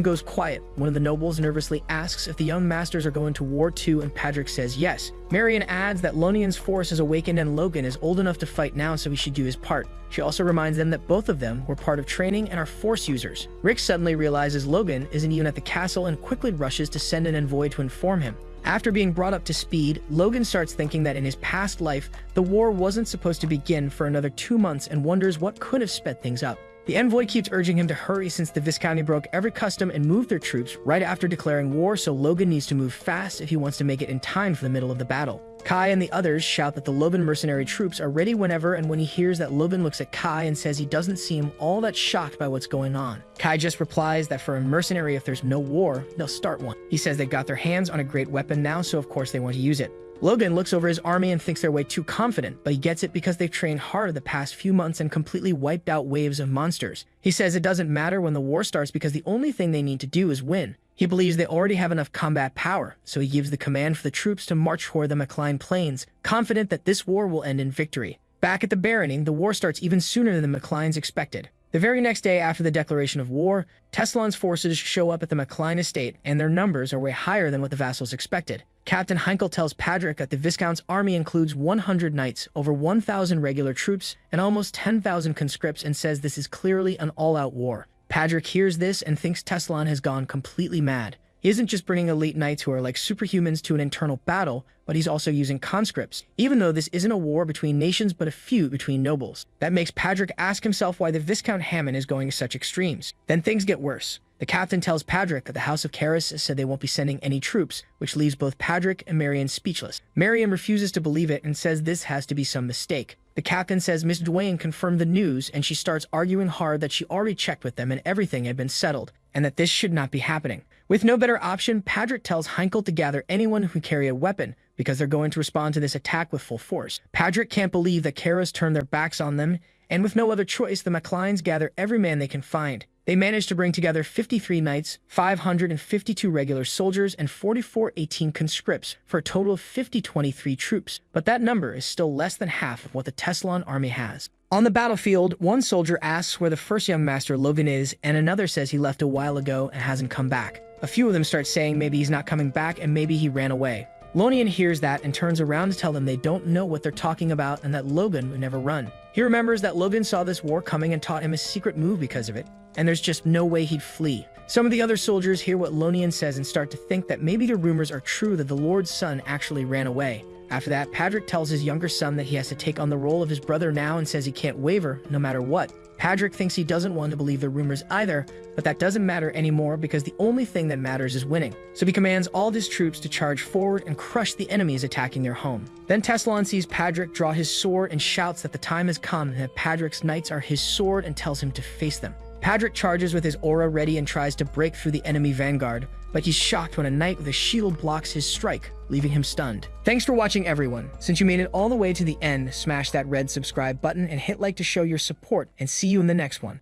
goes quiet, one of the nobles nervously asks if the young masters are going to war too, and Patrick says yes. Marion adds that Lonian's force has awakened and Logan is old enough to fight now, so he should do his part. She also reminds them that both of them were part of training and are force users. Rick suddenly realizes Logan isn't even at the castle and quickly rushes to send an envoy to inform him. After being brought up to speed, Logan starts thinking that in his past life, the war wasn't supposed to begin for another 2 months and wonders what could have sped things up. The envoy keeps urging him to hurry since the Viscounty broke every custom and moved their troops right after declaring war, so Logan needs to move fast if he wants to make it in time for the middle of the battle. Kai and the others shout that the Logan mercenary troops are ready whenever, and when he hears that, Logan looks at Kai and says he doesn't seem all that shocked by what's going on. Kai just replies that for a mercenary, if there's no war, they'll start one. He says they've got their hands on a great weapon now, so of course they want to use it. Logan looks over his army and thinks they're way too confident, but he gets it because they've trained hard the past few months and completely wiped out waves of monsters. He says it doesn't matter when the war starts because the only thing they need to do is win. He believes they already have enough combat power, so he gives the command for the troops to march toward the MacLean Plains, confident that this war will end in victory. Back at the barony, the war starts even sooner than the MacLeans expected. The very next day after the declaration of war, Teslan's forces show up at the MacLean estate, and their numbers are way higher than what the vassals expected. Captain Heinkel tells Patrick that the Viscount's army includes 100 knights, over 1,000 regular troops, and almost 10,000 conscripts, and says this is clearly an all-out war. Patrick hears this and thinks Teslan has gone completely mad. He isn't just bringing elite knights who are like superhumans to an internal battle, but he's also using conscripts, even though this isn't a war between nations but a feud between nobles. That makes Patrick ask himself why the Viscount Hammond is going to such extremes. Then things get worse. The captain tells Patrick that the House of Karras said they won't be sending any troops, which leaves both Patrick and Marion speechless. Marion refuses to believe it and says this has to be some mistake. The captain says Miss Duane confirmed the news, and she starts arguing hard that she already checked with them and everything had been settled, and that this should not be happening. With no better option, Patrick tells Heinkel to gather anyone who can carry a weapon, because they're going to respond to this attack with full force. Patrick can't believe that Karras turned their backs on them, and with no other choice, the MacLeans gather every man they can find. They manage to bring together 53 knights, 552 regular soldiers, and 4418 conscripts for a total of 5023 troops, but that number is still less than half of what the Teslan army has. On the battlefield, one soldier asks where the first young master Logan is, and another says he left a while ago and hasn't come back. A few of them start saying maybe he's not coming back and maybe he ran away. Lonian hears that and turns around to tell them they don't know what they're talking about and that Logan would never run. He remembers that Logan saw this war coming and taught him a secret move because of it, and there's just no way he'd flee. Some of the other soldiers hear what Lonian says and start to think that maybe the rumors are true that the Lord's son actually ran away. After that, Patrick tells his younger son that he has to take on the role of his brother now and says he can't waver no matter what. Patrick thinks he doesn't want to believe the rumors either, but that doesn't matter anymore because the only thing that matters is winning. So he commands all of his troops to charge forward and crush the enemies attacking their home. Then Teslan sees Patrick draw his sword and shouts that the time has come and that Patrick's knights are his sword and tells him to face them. Patrick charges with his aura ready and tries to break through the enemy vanguard, but he's shocked when a knight with a shield blocks his strike, leaving him stunned. Thanks for watching, everyone. Since you made it all the way to the end, smash that red subscribe button and hit like to show your support, and see you in the next one.